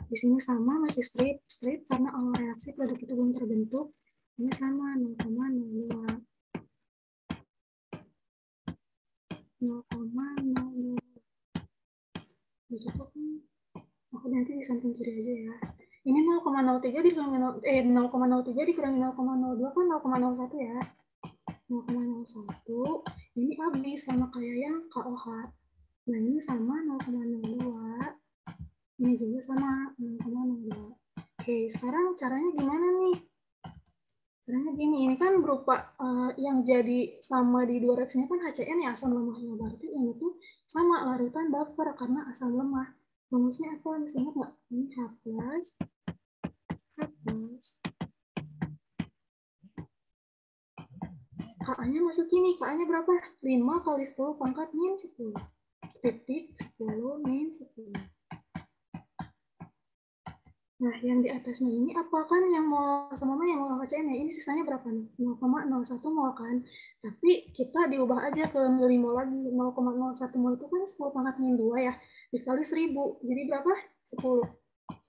Di sini sama masih strip karena awal reaksi produk itu belum terbentuk. Ini sama 0,02. 0,02. Udah cukup nih. Aku nanti di samping kiri aja ya. Ini 0,03 dikurangi 0,03 dikurangi 0,02 kan 0,01 ya. 0,01 ini habis sama kayak yang KOH. Nah ini sama 0,02. Ini juga sama 0,02. Oke, sekarang caranya gimana nih? Caranya gini, ini kan berupa yang jadi sama di dua reaksinya kan HCN ya, asam lemahnya. Berarti ini tuh sama larutan buffer karena asam lemah. Rumusnya apa? Masih ingat nggak? Ini H+. KA-nya masuk gini, KA-nya berapa? 5 kali 10 pangkat min 10. Titik 10 min 10. Nah, yang di atasnya ini apa kan yang mol sama yang mol HCN ya? Ini sisanya berapa nih? 0,01 mol kan. Tapi kita diubah aja ke milimol lagi. 0,01 mol itu kan 10 pangkat min 2 ya. Dikali 1000. Jadi berapa? 10.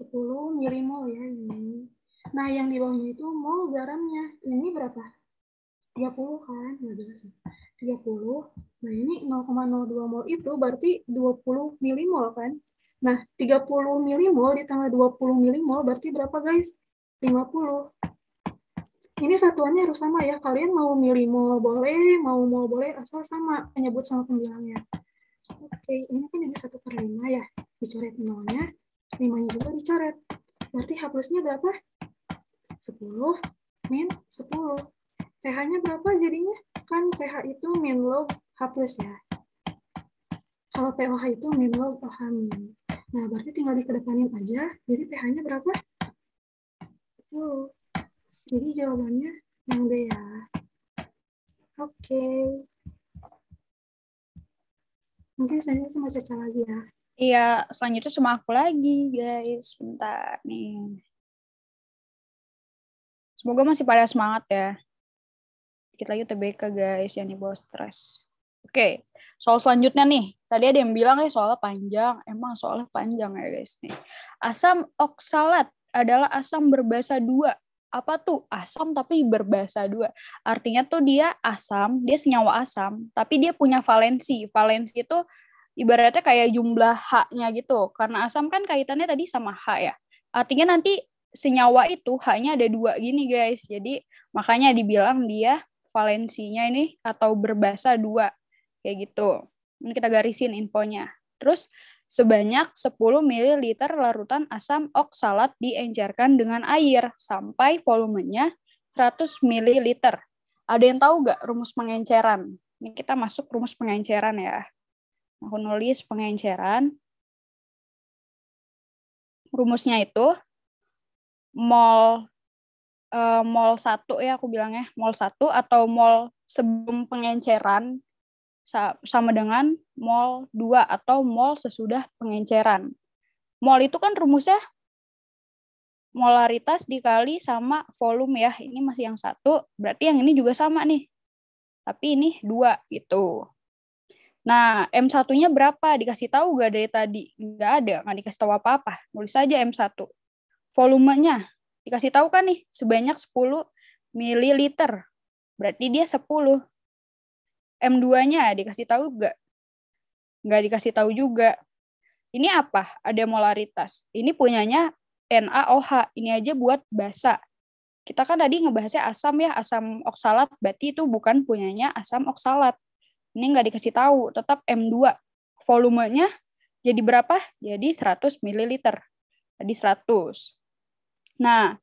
10 milimol ya ini. Nah, yang di bawahnya itu mol garamnya. Ini berapa? 30 kan? Nggak jelas ya. 30. Nah, ini 0,02 mol itu berarti 20 milimol kan? Nah, 30 milimol ditambah 20 milimol berarti berapa guys? 50. Ini satuannya harus sama ya. Kalian mau milimol boleh, mau mol boleh, asal sama penyebut sama pembilangnya. Oke, ini kan jadi 1/5 ya. Dicoret nolnya, 5-nya juga dicoret. Berarti H+-nya berapa? 10 min 10. pH-nya berapa jadinya? Kan pH itu min log H plus ya. Kalau pOH itu min log OH min. Nah, berarti tinggal dikedepanin aja. Jadi pH-nya berapa? 10. Jadi jawabannya yang B ya. Oke. Mungkin saya sama Caca lagi ya. Iya, selanjutnya sama aku lagi, guys. Bentar nih. Semoga masih pada semangat ya. Dikit lagi UTBK, guys. Jangan dibawa stres. Oke, soal selanjutnya nih. Tadi ada yang bilang soalnya panjang. Emang soalnya panjang ya, guys. Nih. Asam oksalat adalah asam berbasa 2. Apa tuh? Asam tapi berbasa 2. Artinya tuh dia asam, dia senyawa asam, tapi dia punya valensi. Valensi itu ibaratnya kayak jumlah H-nya gitu. Karena asam kan kaitannya tadi sama H ya. Artinya nanti senyawa itu H-nya ada 2 gini, guys. Jadi makanya dibilang dia valensinya ini atau berbasa 2. Kayak gitu. Ini kita garisin infonya. Terus sebanyak 10 ml larutan asam oksalat diencerkan dengan air sampai volumenya 100 ml. Ada yang tahu nggak rumus pengenceran? Ini kita masuk rumus pengenceran ya. Aku nulis pengenceran. Rumusnya itu mol 1 ya aku bilangnya. Mol 1 atau mol sebelum pengenceran sama dengan mol 2 atau mol sesudah pengenceran. Mol itu kan rumusnya molaritas dikali sama volume ya. Ini masih yang 1, berarti yang ini juga sama nih. Tapi ini 2 gitu. Nah, M1-nya berapa? Dikasih tahu nggak dari tadi? Nggak ada, nggak dikasih tahu apa-apa. Nulis saja M1. Volumenya dikasih tahu kan nih, sebanyak 10 ml. Berarti dia 10. M2-nya dikasih tahu nggak? Nggak dikasih tahu juga. Ini apa? Ada molaritas. Ini punyanya NaOH. Ini aja buat basa. Kita kan tadi ngebahasnya asam ya, asam oksalat. Berarti itu bukan punyanya asam oksalat. Ini nggak dikasih tahu. Tetap M2. Volumenya jadi berapa? Jadi 100 ml. Tadi 100. Nah,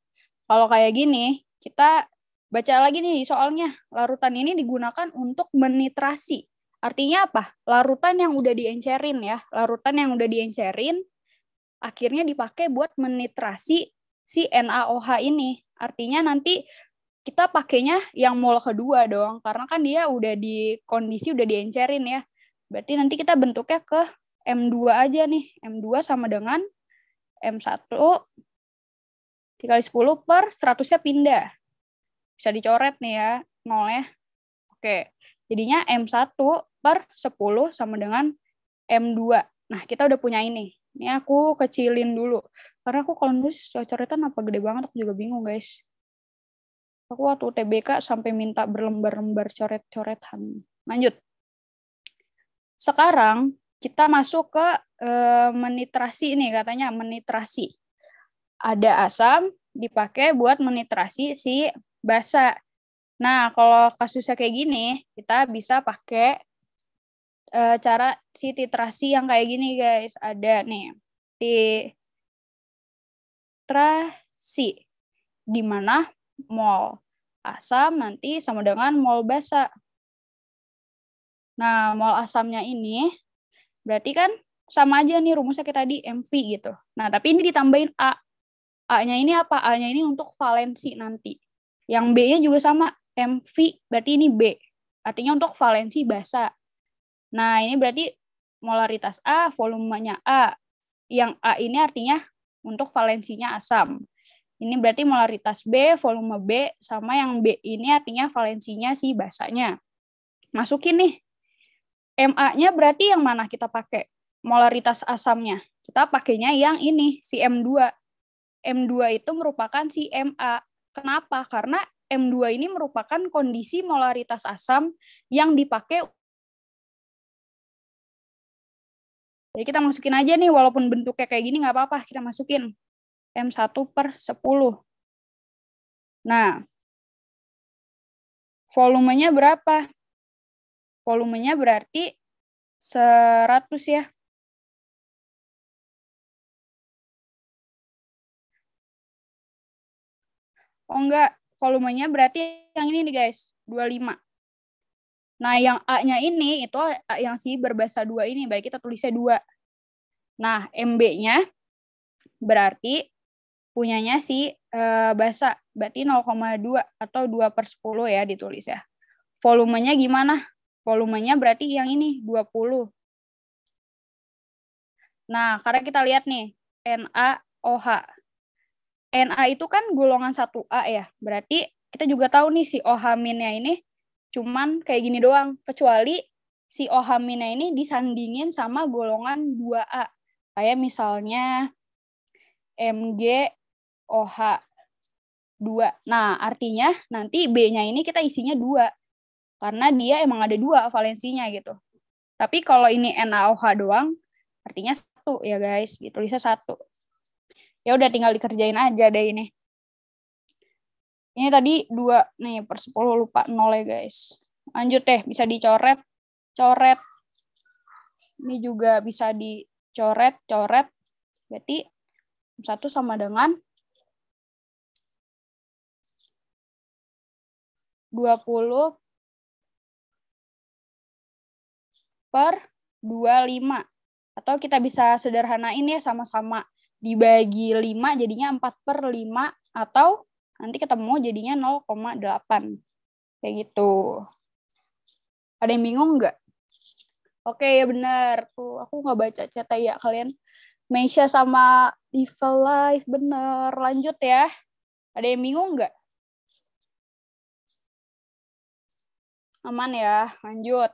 kalau kayak gini, kita baca lagi nih soalnya. Larutan ini digunakan untuk menitrasi. Artinya apa? Larutan yang udah diencerin ya. Larutan yang udah diencerin akhirnya dipakai buat menitrasi si NaOH ini. Artinya nanti kita pakainya yang mol kedua dong. Karena kan dia udah di kondisi udah diencerin ya. Berarti nanti kita bentuknya ke M2 aja nih. M2 sama dengan M1 dikali 10 per 100-nya pindah. Bisa dicoret nih ya, nolnya. Oke, jadinya M1 per 10 sama dengan M2. Nah, kita udah punya ini. Ini aku kecilin dulu. Karena aku kalau nulis coretan apa gede banget, aku juga bingung, guys. Aku waktu TBK sampai minta berlembar-lembar coret-coretan. Lanjut. Sekarang kita masuk ke menitrasi ini, katanya menitrasi. Ada asam dipakai buat menitrasi si basa. Nah, kalau kasusnya kayak gini, kita bisa pakai cara si titrasi yang kayak gini, guys. Ada nih, titrasi, di mana mol asam nanti sama dengan mol basa. Nah, mol asamnya ini berarti kan sama aja nih rumusnya kayak tadi, MV gitu. Nah, tapi ini ditambahin A. A-nya ini apa? A-nya ini untuk valensi nanti. Yang B-nya juga sama, MV, berarti ini B. Artinya untuk valensi basa. Nah, ini berarti molaritas A, volumenya A. Yang A ini artinya untuk valensinya asam. Ini berarti molaritas B, volume B, sama yang B ini artinya valensinya si basanya. Masukin nih. MA-nya berarti yang mana kita pakai? Molaritas asamnya. Kita pakainya yang ini, si M2. M2 itu merupakan si MA. Kenapa? Karena M2 ini merupakan kondisi molaritas asam yang dipakai. Jadi kita masukin aja nih, walaupun bentuknya kayak gini nggak apa-apa, kita masukin M1 per 10. Nah, volumenya berapa? Volumenya berarti 100 ya. Oh enggak, volumenya berarti yang ini nih guys, 25. Nah, yang A-nya ini, itu yang si berbasa 2 ini, berarti kita tulisnya 2. Nah, MB-nya berarti punyanya si basa, berarti 0,2 atau 2/10 ya ditulis ya. Volumenya gimana? Volumenya berarti yang ini, 20. Nah, karena kita lihat nih, NaOH. Na itu kan golongan 1A ya, berarti kita juga tahu nih si OH-nya ini cuman kayak gini doang, kecuali si OH-nya ini disandingin sama golongan 2A. Kayak misalnya MgOH 2. Nah, artinya nanti B-nya ini kita isinya 2. Karena dia emang ada 2 valensinya gitu. Tapi kalau ini NaOH doang, artinya 1 ya guys, ditulisnya 1. Ya udah tinggal dikerjain aja deh ini. Ini tadi 2 nih per 10 lupa 0 ya guys. Lanjut deh, bisa dicoret. Coret. Ini juga bisa dicoret, coret. Berarti 1 sama dengan 20 per 25. Atau kita bisa sederhanain ya, sama-sama dibagi 5 jadinya 4/5. Atau nanti ketemu jadinya 0,8. Kayak gitu. Ada yang bingung nggak? Oke, ya benar. Tuh, aku nggak baca chat ya kalian. Meisha sama Evil Life, bener. Lanjut ya. Ada yang bingung nggak? Aman ya, lanjut.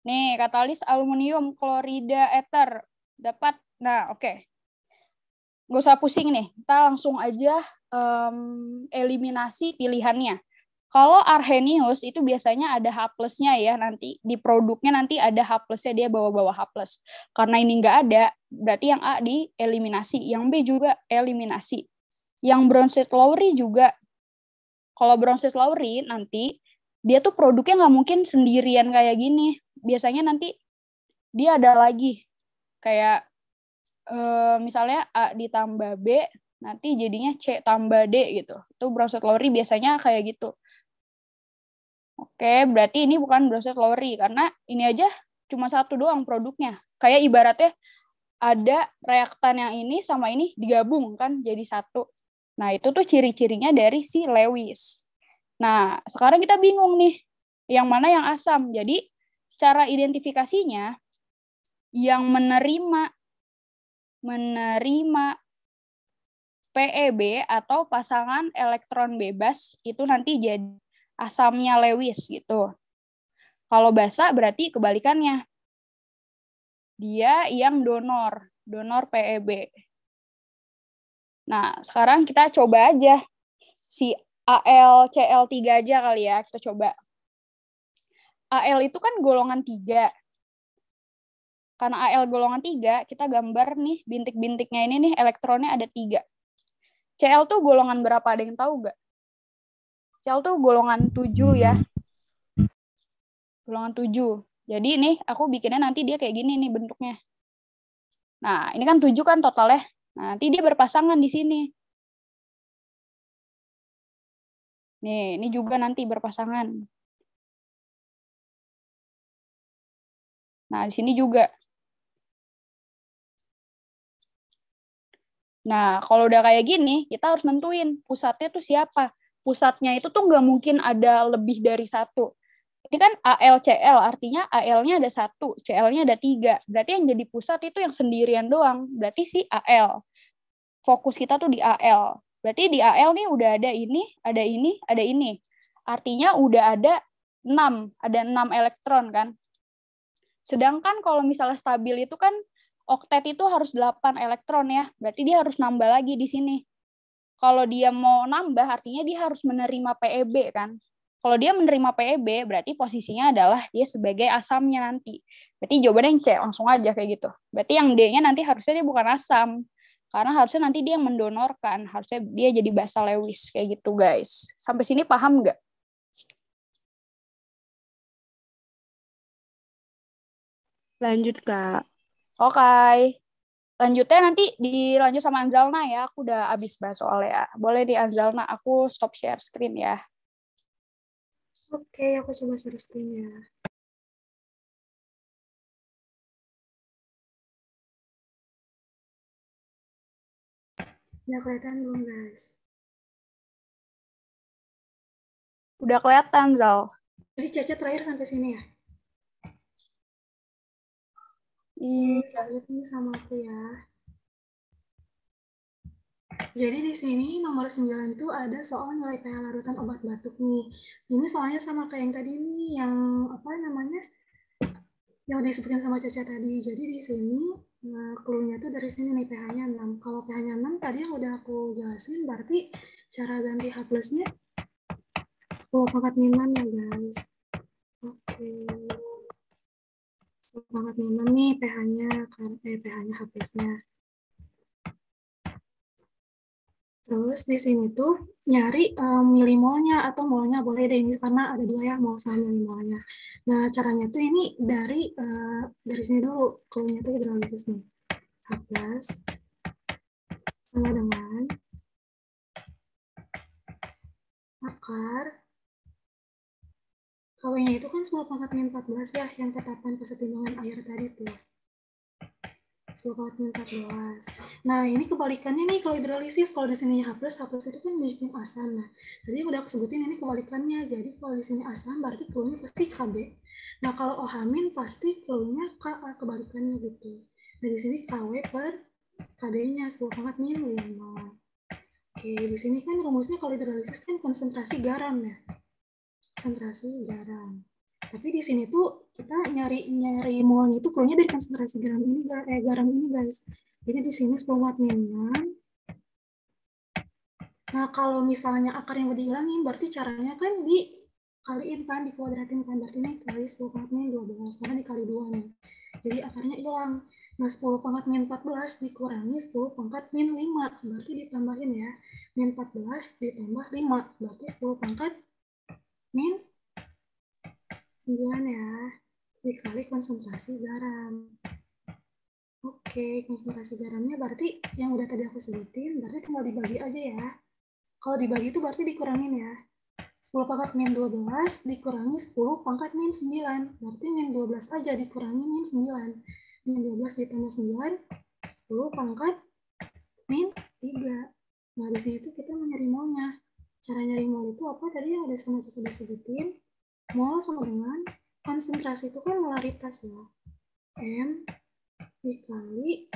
Nih, katalis aluminium klorida ether. Dapat, nah oke. Nggak usah pusing nih, kita langsung aja eliminasi pilihannya. Kalau arrhenius itu biasanya ada H+-nya ya, nanti di produknya nanti ada H+-nya, dia bawa-bawa H+. Karena ini nggak ada, berarti yang A dieliminasi, yang B juga eliminasi. Yang bronzite lowry juga, kalau bronzite lowry nanti, dia tuh produknya nggak mungkin sendirian kayak gini. Biasanya nanti dia ada lagi, kayak misalnya A ditambah B, nanti jadinya C tambah D gitu. Itu bronzite lowry biasanya kayak gitu. Oke, berarti ini bukan bronzite lowry, karena ini aja cuma 1 doang produknya. Kayak ibaratnya ada reaktan yang ini sama ini digabung kan jadi 1. Nah, itu tuh ciri-cirinya dari si Lewis. Nah, sekarang kita bingung nih, yang mana yang asam. Jadi, cara identifikasinya, yang menerima PEB atau pasangan elektron bebas, itu nanti jadi asamnya Lewis gitu. Kalau basa berarti kebalikannya. Dia yang donor PEB. Nah, sekarang kita coba aja si AlCl3 aja kali ya, kita coba. Al itu kan golongan 3. Karena Al golongan 3, kita gambar nih bintik-bintiknya ini nih, elektronnya ada 3. Cl tuh golongan berapa? Ada yang tahu nggak? Cl tuh golongan 7 ya. Golongan 7. Jadi nih, aku bikinnya nanti dia kayak gini nih bentuknya. Nah, ini kan 7 kan totalnya. Nah, nanti dia berpasangan di sini. Nih, ini juga nanti berpasangan. Nah, di sini juga. Nah, kalau udah kayak gini, kita harus nentuin pusatnya tuh siapa. Pusatnya itu tuh nggak mungkin ada lebih dari 1. Ini kan AlCl, artinya Al-nya ada 1, Cl-nya ada 3. Berarti yang jadi pusat itu yang sendirian doang. Berarti si Al. Fokus kita tuh di Al. Berarti di Al nih udah ada ini, ada ini, ada ini. Artinya udah ada 6. Ada 6 elektron kan. Sedangkan kalau misalnya stabil itu kan oktet itu harus 8 elektron ya. Berarti dia harus nambah lagi di sini. Kalau dia mau nambah, artinya dia harus menerima PEB kan. Kalau dia menerima PEB, berarti posisinya adalah dia sebagai asamnya nanti. Berarti jawabannya yang C, langsung aja kayak gitu. Berarti yang D-nya nanti harusnya dia bukan asam. Karena harusnya nanti dia yang mendonorkan. Harusnya dia jadi basa Lewis. Kayak gitu guys. Sampai sini paham nggak? Lanjut, Kak. Oke. Lanjutnya nanti dilanjut sama Anzalna ya. Aku udah habis bahas soalnya. Boleh di Anzalna, aku stop share screen ya. Oke, aku coba share screen ya. Udah kelihatan belum, guys? Udah kelihatan, Zal. Jadi Caca terakhir sampai sini ya? Iya. Selanjutnya sama aku ya. Jadi di sini nomor 9 itu ada soal nilai pH larutan obat batuk nih. Ini soalnya sama kayak yang tadi nih, yang apa namanya? Yang disebutkan sama Caca tadi. Jadi di sini clue-nya tuh dari sini nih pH-nya 6. Kalau pH-nya 6 tadi yang udah aku jelasin, berarti cara ganti H plus-nya 10 pangkat min 6 ya guys. Oke. 10 pangkat min 6 nih pH-nya, pH-nya H plus-nya. Terus di sini tuh nyari milimolnya atau molnya boleh deh ini karena ada dua ya, mol sama milimolnya. Nah caranya tuh ini dari sini dulu, clue-nya tuh hidrolisis nih. H plus sama dengan akar KW-nya itu kan 10 pangkat min 14 ya, yang tetapan kesetimbangan air tadi tuh. 10 pangkat min 14. Nah, ini kebalikannya nih kalau hidrolisis. Kalau di sini H plus itu kan bikin asam. Nah, tadi udah aku sebutin ini kebalikannya. Jadi kalau di sini asam berarti clue-nya pasti KB. Nah, kalau OH min pasti clue-nya KA kebalikannya gitu. Nah, di sini KW per KB-nya 10 pangkat min 5. Oke, di sini kan rumusnya kalau hidrolisis kan konsentrasi garam ya. Konsentrasi garam. Tapi di sini tuh kita nyari molnya itu clue-nya dari konsentrasi garam ini guys. Jadi di sini 10 watt min 6. Nah, kalau misalnya akarnya mau dihilangin berarti caranya kan dikaliin kan, dikuadratin kan. Berarti ini kali 10 pangkat min 12 karena dikali 2 nih. Jadi akarnya hilang. Nah, 10 pangkat min 14 dikurangi 10 pangkat min 5. Berarti ditambahin ya. Min 14 ditambah 5. Berarti 10 pangkat min 9 ya, dikali konsentrasi garam. Oke, konsentrasi garamnya berarti yang udah tadi aku sebutin, berarti tinggal dibagi aja ya. Kalau dibagi itu berarti dikurangin ya. 10 pangkat min 12 dikurangi 10 pangkat min 9. Berarti min 12 aja dikurangi min 9. Min 12 ditambah 9, 10 pangkat min 3. Nah, di sini tuh kita mau nyari molnya. Cara nyari mol itu apa tadi yang udah sama sudah disebutin? Mol sama dengan konsentrasi itu kan molaritas ya. M dikali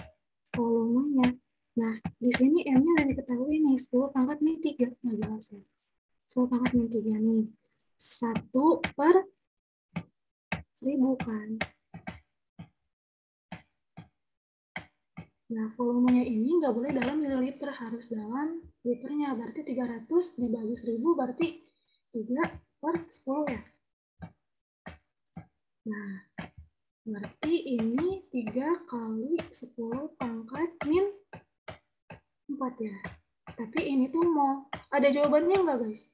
volumenya. Nah, di sini M-nya udah diketahui nih, 10 pangkat min 3. Nah, jelas ya. 10 pangkat min 3 nih. 1 per 1000 kan. Nah, volumenya ini nggak boleh dalam mililiter, harus dalam liternya. Berarti 300 dibagi 1000 berarti 3 per 10 ya. Nah, berarti ini 3 kali 10 pangkat min 4 ya. Tapi ini tuh mol. Ada jawabannya nggak, guys?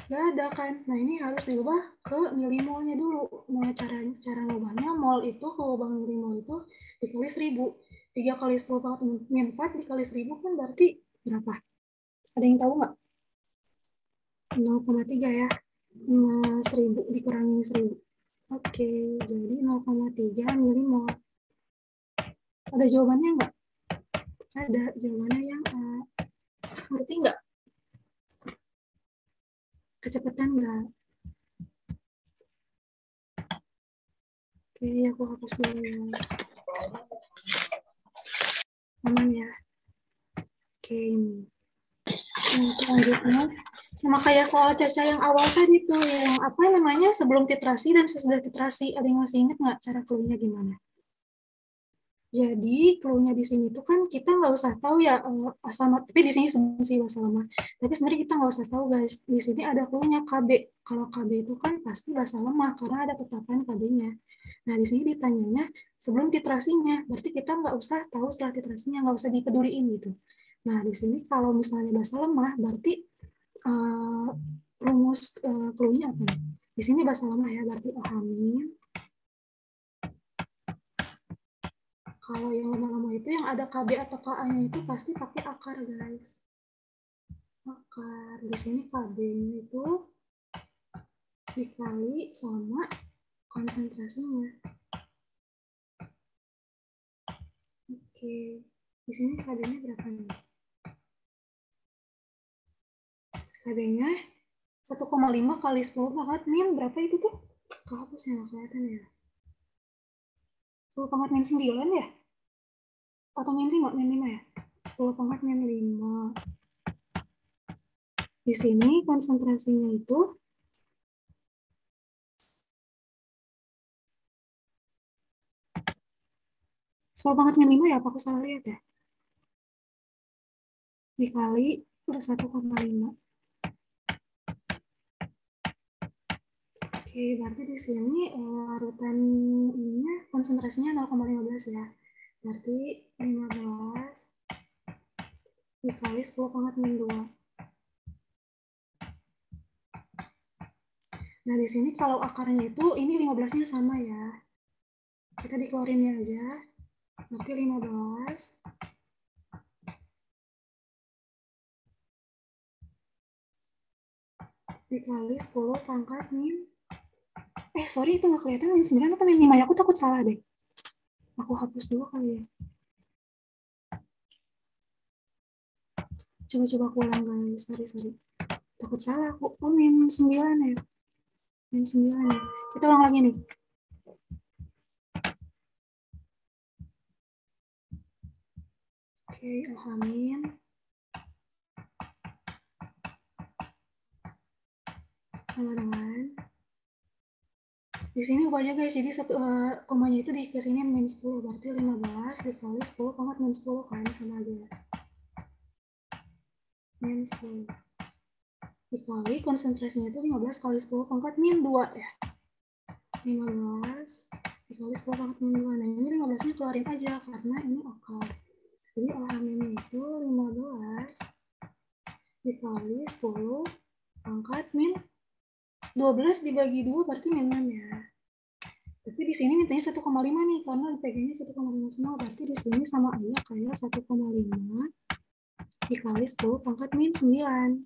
Nggak ada kan? Nah, ini harus diubah ke milimolnya dulu. Nah, cara ngubahnya mol itu ke ubah milimol itu dikali 1000. 3 kali 10 pangkat min 4 dikali 1000 kan berarti berapa? Ada yang tahu nggak? 0,3 ya. 1000 dikurangi 1000. Oke, jadi 0,3 milimol. Ada jawabannya nggak? Ada jawabannya yang A. Ngerti nggak? Kecepatan nggak? Oke, aku hapus dulu ya. Aman ya? Oke, ini. Nah, selanjutnya, sama kayak soal Caca yang awal tadi tuh, yang apa namanya, sebelum titrasi dan sesudah titrasi. Ada yang masih ingat nggak cara clue-nya gimana? Jadi clue-nya di sini tuh kan kita nggak usah tahu ya asam, tapi di sini sih bahasa lemah. Tapi sebenarnya kita nggak usah tahu guys. Di sini ada clue-nya KB. Kalau KB itu kan pasti bahasa lemah karena ada tetapan KB-nya. Nah di sini ditanyanya sebelum titrasinya, berarti kita nggak usah tahu setelah titrasinya, nggak usah dipeduliin gitu. Nah di sini kalau misalnya bahasa lemah, berarti rumus clue-nya apa? Di sini bahasa lemah ya, berarti OH min Kalau yang lama-lama itu yang ada KB atau KA-nya itu pasti pakai akar, guys. Akar. Di sini KB-nya itu dikali sama konsentrasinya. Oke. Di sini KB-nya berapa nih? KB-nya 1,5 kali 10 pangkat min berapa itu tuh? Kehapus ya, nggak kelihatan ya. 10 pangkat min 9 ya? Atau min 5? Min 5 ya? 10 pangkat min 5. Di sini konsentrasinya itu 10 pangkat min 5 ya? Apa aku salah lihat ya? Dikali per 1,5. Oke, berarti di sini larutan ininya konsentrasinya 0,15 ya. Berarti 15 dikali 10 pangkat min 2. Nah, di sini kalau akarnya itu ini 15-nya sama ya. Kita dikeluarinnya aja. Berarti 15 dikali 10 pangkat min. Sorry, itu nggak kelihatan min 9 atau min 5 ya? Aku takut salah deh. Aku hapus dulu kali ya. Coba-coba aku ulang, guys. Sorry. Takut salah aku. Oh, min 9 ya. Min 9 ya. Kita ulang lagi nih. Oke, alhamin. Sama dengan di sini ubah aja, guys. Jadi satu komanya itu di ke sini min 10, berarti 15 dikali 10 pangkat min 10 kan, sama aja ya. Min 10 dikali konsentrasinya itu 15 kali 10 pangkat min 2 ya. 15 dikali 10 pangkat min 2. Nah, ini 15-nya keluarin aja karena ini akar. Jadi alhaminnya itu 15 dikali 10 pangkat min 12 dibagi 2 berarti min 6 ya. Tapi di sini mintanya 1,5 nih karena dipegangnya 1,5 semua, berarti di sini sama aja kayak 1,5 dikali 10 pangkat min 9.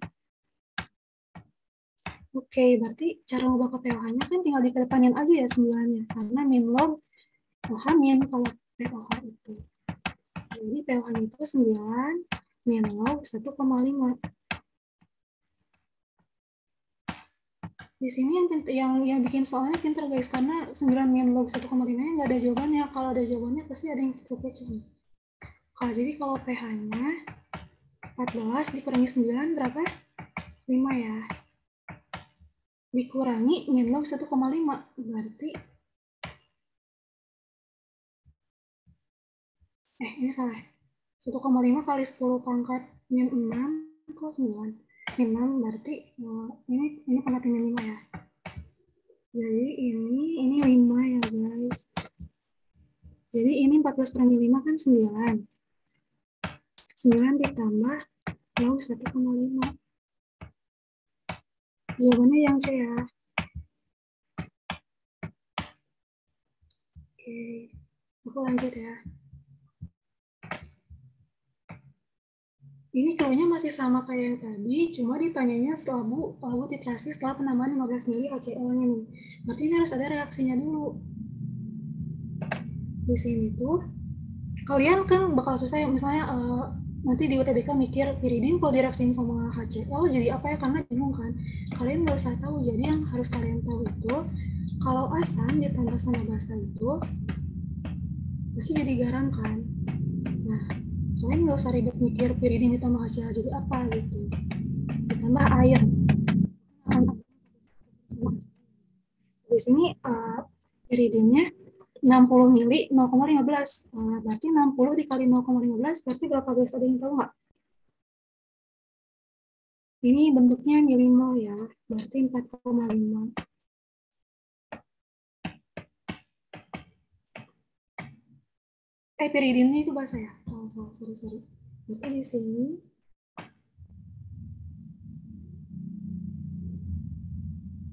Oke, berarti cara ngubah ke pOH-nya kan tinggal dikedepanin aja ya 9-nya karena min log OH min kalau pOH itu. Jadi pOH-nya itu 9 min log 1,5. Di sini yang bikin soalnya pinter, guys, karena 9 min log 1,5-nya nggak ada jawabannya. Kalau ada jawabannya pasti ada yang kecoh. Jadi kalau pH-nya 14 dikurangi 9 berapa? 5 ya. Dikurangi min log 1,5 berarti ini salah. 1,5 kali 10 pangkat min 6 kok 9. Min 6 berarti ini pangkat min 5 ya. Jadi ini 5 ya, guys. Jadi ini 14 kurangi 5 kan 9. 9 ditambah log 1,5. Jawabannya yang C ya. Oke, aku lanjut ya. Ini clue-nya masih sama kayak yang tadi, cuma ditanyanya setelah labu titrasi setelah penambahan 15 mili HCl-nya nih. Berarti ini harus ada reaksinya dulu. Di sini tuh, kalian kan bakal susah misalnya nanti di UTBK mikir piridin kalau direaksiin sama HCl jadi apa ya, karena bingung kan. Kalian nggak usah tahu, jadi yang harus kalian tahu itu kalau asam ditambah sama basa itu pasti jadi garam kan. Nah, kalian nggak usah ribet mikir piridin ditambah HCl jadi apa gitu. Ditambah air. Di sini piridinnya 60 mili 0,15. Berarti 60 dikali 0,15 berarti berapa, guys? Ada yang tahu nggak? Ini bentuknya milimol ya, berarti 4,5. Piridinnya itu bahasa ya? Salah, sorry. Berarti di sini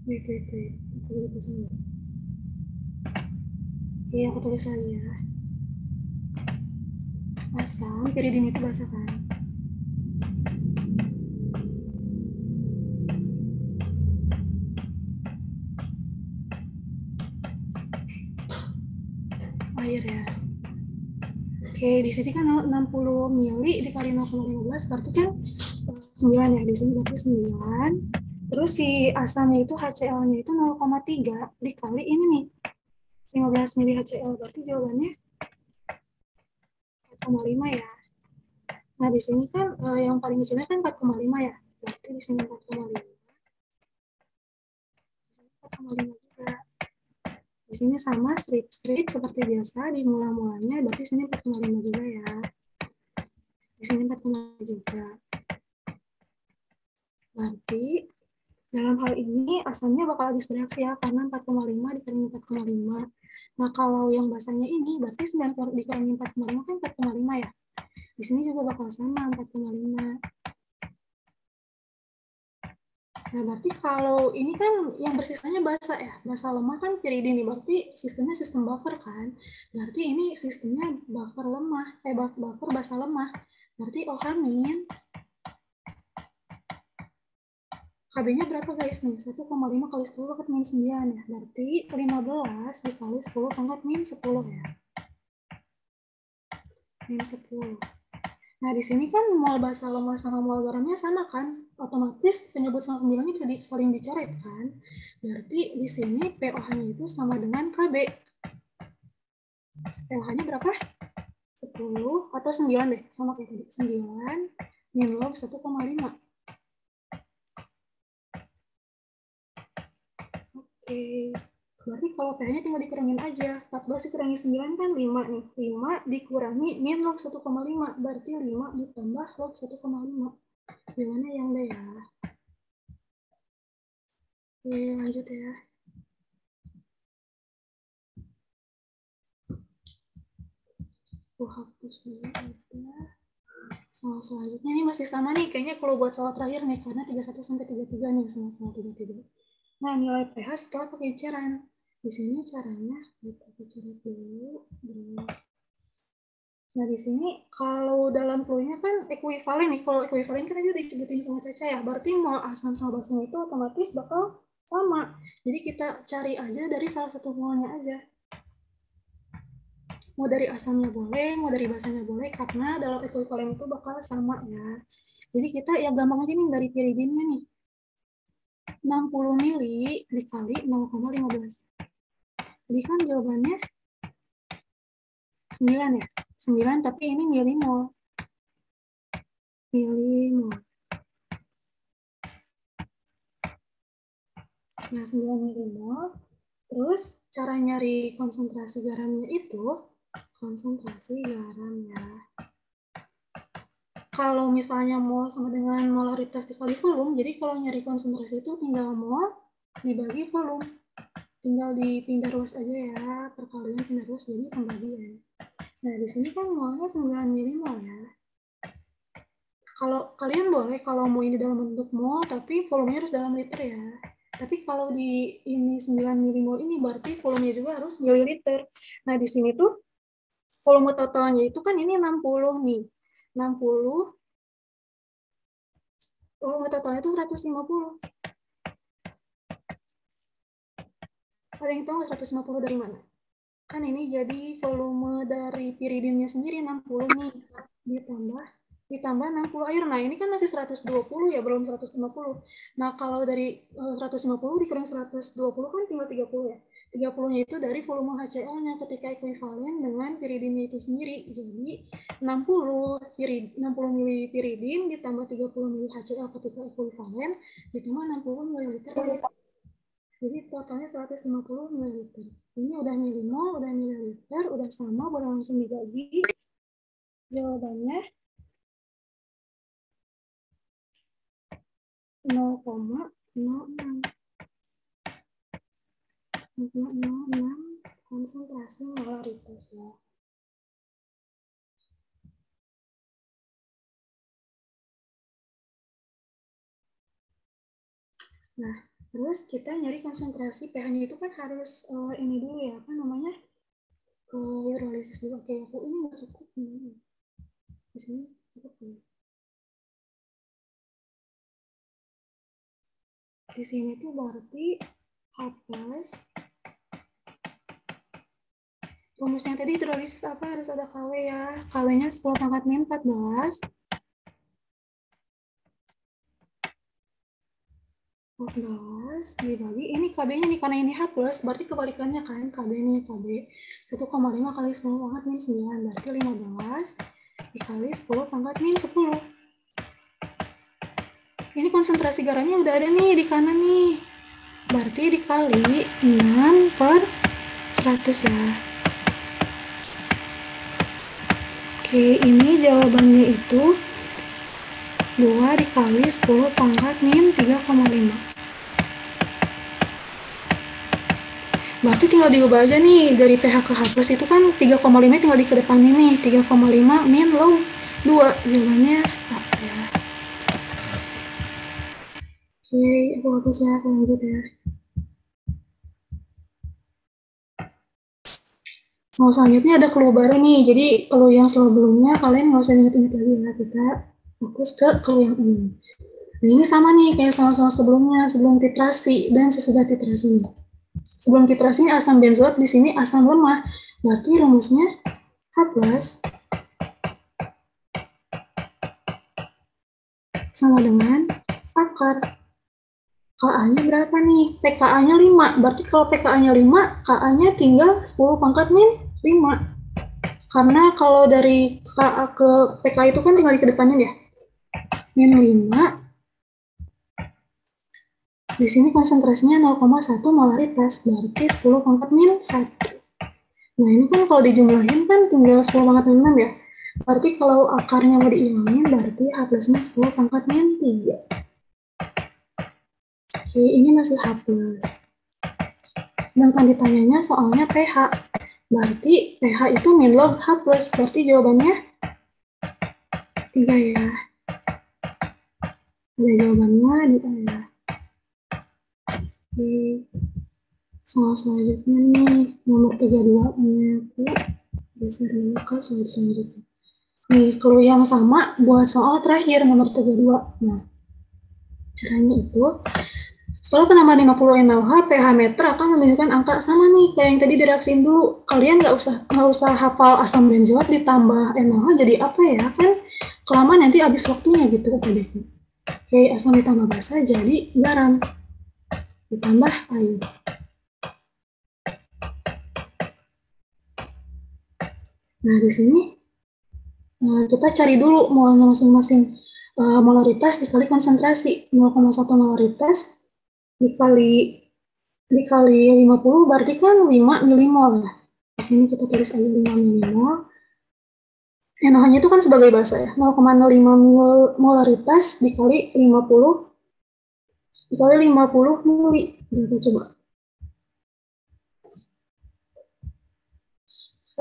wait. Oke, aku tulis lagi ya. asam, piridin itu basah kan? Air ya. Oke, di sini kan 60 mili dikali 0,15 berarti kan 9 ya. Di sini berarti 9. Terus si asamnya itu HCl-nya itu 0,3 dikali ini nih. 15 mili HCl berarti jawabannya 4,5 ya. Nah, di sini kan yang paling kecilnya kan 4,5 ya. Berarti di sini 4,5. 4,5 juga. Di sini sama strip-strip seperti biasa di mula-mulanya, berarti di sini 4,5 juga ya. Di sini 4,5 juga. Berarti dalam hal ini asamnya bakal habis bereaksi ya, karena 4,5 dikurangi 4,5. Nah, kalau yang basahnya ini, berarti 9 dikurangi 4,5 kan 4,5 ya. Di sini juga bakal sama, 4,5. Nah, berarti kalau ini kan yang bersisanya basah ya. Basah lemah kan piridin nih, berarti sistemnya sistem buffer kan. Berarti ini sistemnya buffer lemah, buffer basah lemah. Berarti OH min KB-nya berapa guys nih? 1,5 kali 10 pangkat min 9 ya. Berarti 15 dikali 10 pangkat min 10 ya. Min 10. Nah, di sini kan mol basah lemah sama mol garamnya sama kan? Otomatis penyebut sama pembilangnya bisa saling dicoret kan? Berarti di sini pOH-nya itu sama dengan KB. pOH-nya berapa? 10 atau 9 deh, sama kayak tadi. 9 min log 1,5. Oke. Berarti kalau pH-nya tinggal dikurangin aja. 14 dikurangi 9 kan 5 nih. 5 dikurangi min log 1,5. Berarti 5 ditambah log 1,5. Gimana yang B ya? Oke, lanjut ya. Aku hapus dulu udah. Soal selanjutnya ini masih sama nih. Kayaknya kalau buat soal terakhir nih. Karena 31 sampai 33 nih soal 33. Nah, nilai pH setelah pengecaran. Di sini caranya kita bicara dulu. Nah, di sini kalau dalam clue-nya kan ekuivalen nih. Kalau ekuivalen kan tadi udah disebutin sama Caca ya. Berarti mol asam sama basanya itu otomatis bakal sama. Jadi kita cari aja dari salah satu molnya aja. Mau dari asamnya boleh, mau dari basanya boleh, karena dalam ekuivalen itu bakal sama ya. Jadi kita ya gampang aja nih dari piridinnya nih. 60 mili dikali 0,15. Jadi kan jawabannya 9 ya. 9 tapi ini milimol. Milimol. Nah, 9 milimol. Terus cara nyari konsentrasi garamnya itu, konsentrasi garam ya. Kalau misalnya mol sama dengan molaritas dikali volume, jadi kalau nyari konsentrasi itu tinggal mol dibagi volume. Tinggal dipindah ruas aja ya, perkalian pindah ruas jadi pembagian. Nah, di sini kan molnya 9 milimol ya. Kalau kalian boleh kalau mau ini dalam bentuk mol, tapi volumenya harus dalam liter ya. Tapi kalau di ini 9 milimol ini berarti volumenya juga harus mililiter. Nah, di sini tuh volume totalnya itu kan ini 60 nih. 60. Volume totalnya itu 150. Ada yang tahu 150 dari mana? Kan ini jadi volume dari piridinnya sendiri 60 nih. Ditambah 60 air. Nah, ini kan masih 120 ya, belum 150. Nah, kalau dari 150 dikurangi 120 kan tinggal 30 ya. 30-nya itu dari volume HCl-nya ketika ekuivalen dengan piridinnya itu sendiri. Jadi 60 mili piridin ditambah 30 mili HCl ketika ekuivalen ditambah 60 ml. Jadi totalnya 150 ml. Ini udah milimol, udah mililiter, udah sama, boleh langsung dibagi. Jawabannya 0,06. 0,06 konsentrasi molaritas ya. Nah, terus kita nyari konsentrasi pH-nya itu kan harus ini dulu ya, apa namanya? Hidrolisis dulu. Oke, aku ini nggak cukup. Di sini apa tuh? Di sini tuh berarti H plus rumusnya tadi hidrolisis apa? Harus ada KW ya. KW-nya 10 pangkat min 14. 14 dibagi, ini KB-nya nih, karena ini H plus, berarti kebalikannya kan, KB nih, KB 1,5 kali 10 pangkat min 9, berarti 15 dikali 10 pangkat min 10. Ini konsentrasi garamnya udah ada nih di kanan nih, berarti dikali 6 per 100 ya. Oke, ini jawabannya itu 2 dikali 10 pangkat min 3,5. Berarti tinggal diubah aja nih, dari pH ke H plus itu kan 3,5 tinggal dikedepanin nih, 3,5 min log 2, jawabannya A ya. Oke, aku hapus ya, aku lanjut ya. Nah, selanjutnya ada clue baru nih, jadi clue yang sebelumnya kalian nggak usah inget-inget lagi ya, kita fokus ke clue yang ini. Nah, ini sama nih, kayak sama-sama sebelumnya, sebelum titrasi dan sesudah titrasi nih. Sebelum titrasi ini asam benzoat, di sini asam lemah. Berarti rumusnya H plus sama dengan akar. Ka-nya berapa nih? pKa-nya 5. Berarti kalau pKa-nya 5, Ka-nya tinggal 10 pangkat min 5. Karena kalau dari Ka ke pK itu kan tinggal dikedepanin ya. Min 5. Di sini konsentrasinya 0,1 molaritas, berarti 10 pangkat min 1. Nah, ini kan kalau dijumlahin kan tinggal 10 pangkat min 6 ya. Berarti kalau akarnya mau dihilangin, berarti H plusnya 10 pangkat min 3. Oke, ini masih H plus. Sedangkan ditanyanya soalnya pH. Berarti pH itu min log H plus. Berarti jawabannya 3 ya. Ada jawabannya di A ya. Oke. Soal selanjutnya nih, nomor 32 punya aku. Geser dulu ke soal selanjutnya. Nih, clue yang sama buat soal terakhir, nomor 32. Nah, caranya itu, setelah penambahan 50 NaOH, pH meter akan menunjukkan angka sama nih, kayak yang tadi direaksiin dulu. Kalian nggak usah hafal asam benzoat ditambah NaOH jadi apa ya, kan kelamaan nanti habis waktunya gitu UPDK. Oke, asam ditambah basa jadi garam. Ditambah air. Nah, di sini kita cari dulu molnya masing-masing. Molaritas dikali konsentrasi. 0,1 molaritas dikali 50 berarti kan 5 milimol ya. Di sini kita tulis aja 5 milimol. NaOH-nya itu kan sebagai basa ya. 0,05 molaritas dikali 50 mili. Berapa coba?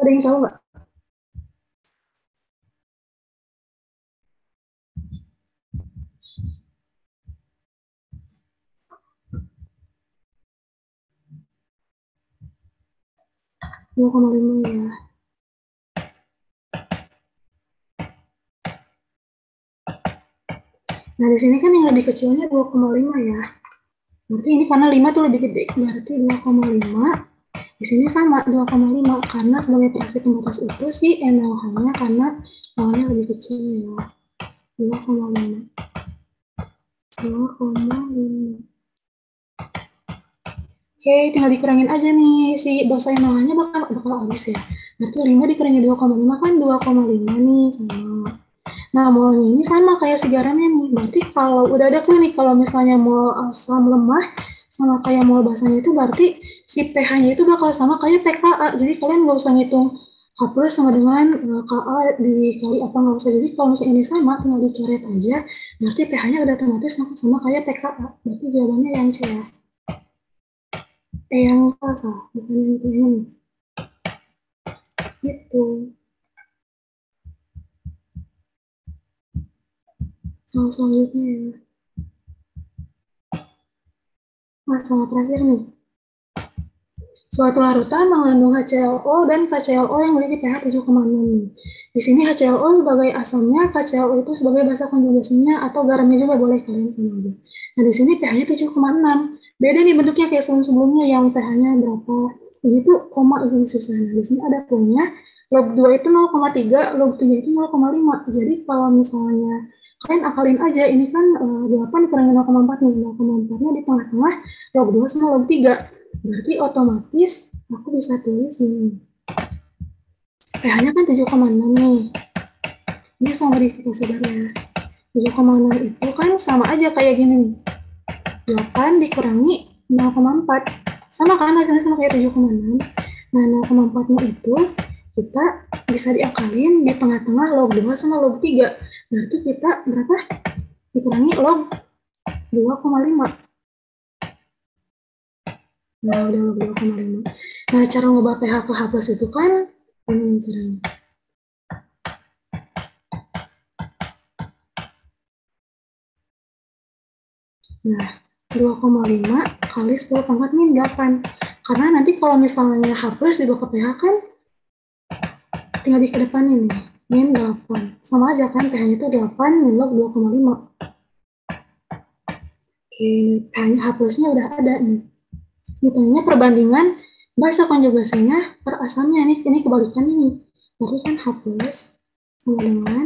Ada yang tahu nggak? Dua 2,5 ya. Nah, di sini kan yang lebih kecilnya 2,5 ya. Berarti ini karena 5 tuh lebih gede. Berarti 2,5. Di sini sama 2,5 karena sebagai reaksi pembatas itu si NaOH-nya karena NaOH-nya lebih kecil ya. 2,5. 2,5. Oke, tinggal dikurangin aja nih si dosa NaOH-nya bakal habis ya. Berarti 5 dikurangi 2,5 kan 2,5 nih sama. Nah, molnya ini sama kayak si garamnya nih. Berarti kalau udah ada clue nih, kalau misalnya mol asam lemah sama kayak mol basanya itu berarti si pH-nya itu bakal sama kayak pKa. Jadi kalian nggak usah ngitung H plus sama dengan Ka dikali apa, nggak usah. Jadi kalau misalnya ini sama, tinggal dicoret aja. Berarti pH-nya udah otomatis sama kayak pKa. Berarti jawabannya yang C ya. Yang salah, bukan yang ini. Gitu. Soal selanjutnya ya. Masalah terakhir nih. Suatu larutan mengandung HClO dan KClO yang memiliki pH 7,6. Di sini HClO sebagai asamnya, KClO itu sebagai basa konjugasinya, atau garamnya juga boleh kalian sama aja. Nah, di sini pH-nya 7,6. Beda nih bentuknya kayak sebelum-sebelumnya yang pH-nya berapa. Ini tuh koma ini susah. Nah, di sini ada punya log 2 itu 0,3, log 3 itu 0,5. Jadi kalau misalnya kalian akalin aja, ini kan 8 dikurangi 0,4 nih. 0,4-nya di tengah-tengah log 2 sama log 3. Berarti otomatis aku bisa tulis ini. pH-nya kan 7,6 nih. Ini sama verifikasi baru ya. 7,6 itu kan sama aja kayak gini nih. 8 dikurangi 0,4. Sama kan hasilnya sama kayak 7,6. Nah, 0,4-nya itu kita bisa diakalin di tengah-tengah log 2 sama log 3. Berarti kita berapa? Dikurangi log 2,5. Nah, udah log 2,5. Nah, cara ngubah pH ke H+ itu kan ini caranya. Nah, 2,5 kali 10 pangkat min 8. Karena nanti kalau misalnya H+ dibawa ke pH kan tinggal dikedepanin nih, min 8. Sama aja kan, pH-nya itu 8 min log 2,5. Oke, pH H+-nya udah ada nih. Ditanya perbandingan basa konjugasinya per asamnya nih, ini kebalikan ini. Berarti kan H+ sama dengan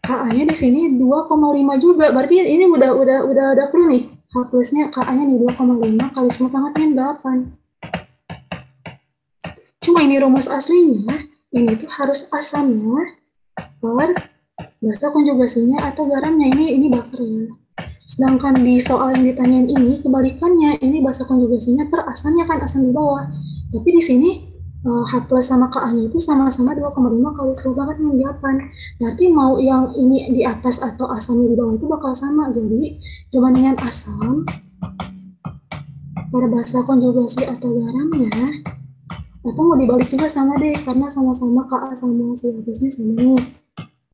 Ka-nya di sini 2,5 juga. Berarti ini udah ada clue nih. H+-nya Ka-nya nih 2,5 kali 10 pangkat min 8. Cuma ini rumus aslinya, ini tuh harus asamnya per basa konjugasinya atau garamnya. Ini buffer ya. Sedangkan di soal yang ditanyain ini, kebalikannya, ini basa konjugasinya per asamnya kan, asam di bawah. Tapi di sini H+ sama Ka-nya itu sama-sama 2,5 kali 10 pangkat min 8. Berarti mau yang ini di atas atau asamnya di bawah itu bakal sama. Jadi, perbandingan asam per basa konjugasi atau garamnya, atau mau dibalik juga sama deh, karena sama-sama Ka sama si H+-nya sama nih.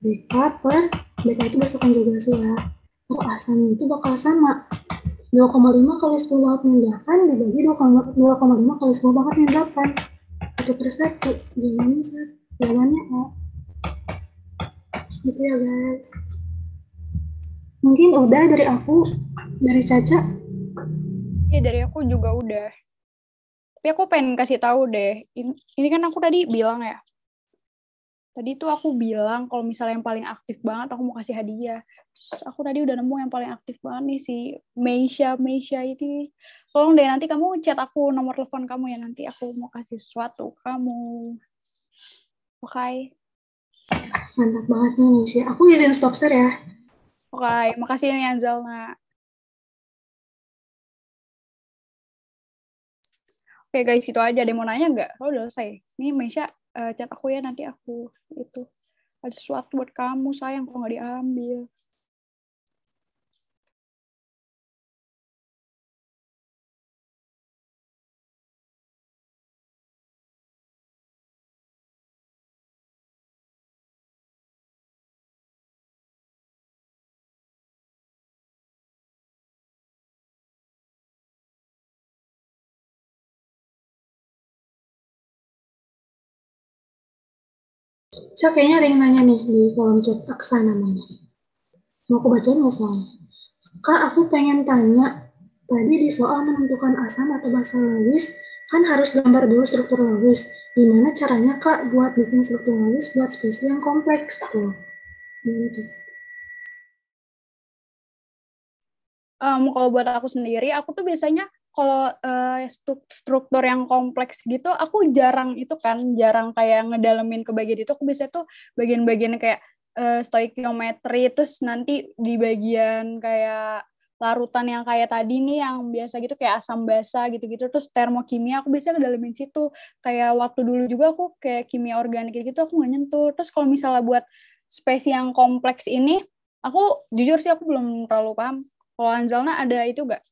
BK per BK itu basa konjugasi ya. Per asamnya itu bakal sama. 2,5 kali 10 pangkat min 8 dibagi 2,5 kali 10 pangkat min 8. 1/1. Jawabannya A. Gitu ya guys. Mungkin udah dari aku, dari Caca. Ya dari aku juga udah. Tapi aku pengen kasih tahu deh. Ini kan aku tadi bilang ya. Tadi tuh aku bilang kalau misalnya yang paling aktif banget aku mau kasih hadiah. Terus aku tadi udah nemu yang paling aktif banget nih si Meisha ini. Tolong deh nanti kamu chat aku nomor telepon kamu ya, nanti aku mau kasih sesuatu kamu. Oke. Mantap banget nih Meisha. Aku izin stop share ya. Oke, makasih nih Anzalna. Oke guys, gitu aja. Ada yang mau nanya nggak? Oh, udah selesai. Nih Meisha, chat aku ya, nanti aku itu ada sesuatu buat kamu, sayang kalau nggak diambil. Cak, kayaknya ada yang nanya nih di kolom chat Aksa namanya. Mau aku bacain nggak soalnya? Kak, aku pengen tanya. Tadi di soal menentukan asam atau basa Lewis, kan harus gambar dulu struktur Lewis. Gimana caranya Kak buat bikin struktur Lewis buat spesies yang kompleks tuh? Kalau buat aku sendiri, aku tuh biasanya kalau struktur yang kompleks gitu, aku jarang kayak ngedalemin ke bagian itu. Aku biasanya tuh bagian-bagian kayak stoikiometri, terus nanti di bagian kayak larutan yang kayak tadi nih, yang biasa gitu kayak asam basa gitu-gitu, terus termokimia aku biasanya ngedalemin situ. Kayak waktu dulu juga aku kayak kimia organik gitu, aku nggak nyentuh. Terus kalau misalnya buat spesies yang kompleks ini, aku jujur sih aku belum terlalu paham. Kalau Anzalna ada itu nggak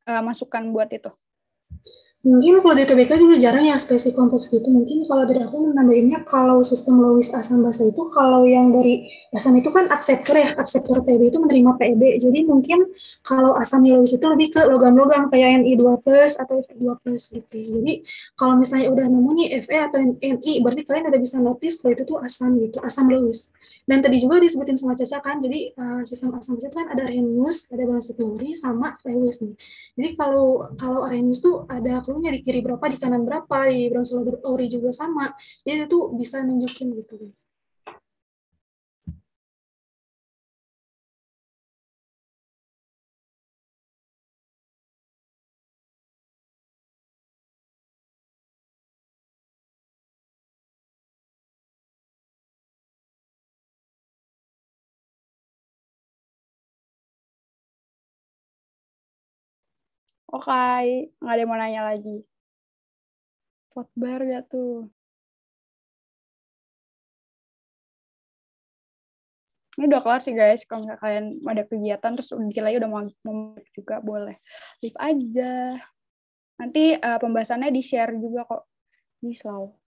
masukan buat itu? Mungkin kalau di TBK juga jarang ya spesies kompleks gitu. Mungkin kalau dari aku nambahinnya, kalau sistem Lewis asam basa itu kalau yang dari Asam itu kan akseptor ya, akseptor Pb itu menerima Pb. Jadi mungkin kalau asam Lewis itu lebih ke logam-logam kayak Ni2+ atau Fe2+ gitu. Jadi kalau misalnya udah nemu nih Fe atau Ni, berarti kalian udah bisa notice kalau itu tuh asam gitu, asam Lewis. Dan tadi juga disebutin sama Caca kan, jadi sistem asam itu kan ada Arrhenius, ada Bronsted-Lowry, sama Lewis nih. Jadi kalau Arrhenius tuh ada clue-nya di kiri berapa, di kanan berapa, di Bronsted-Lowry juga sama. Jadi itu bisa nunjukin gitu. Oke, nggak ada yang mau nanya lagi. Potbar gak tuh? Ini udah kelar sih guys, kalau misalnya kalian ada kegiatan terus dikit lagi udah mau juga boleh leave aja. Nanti pembahasannya di-share juga kok di Slow.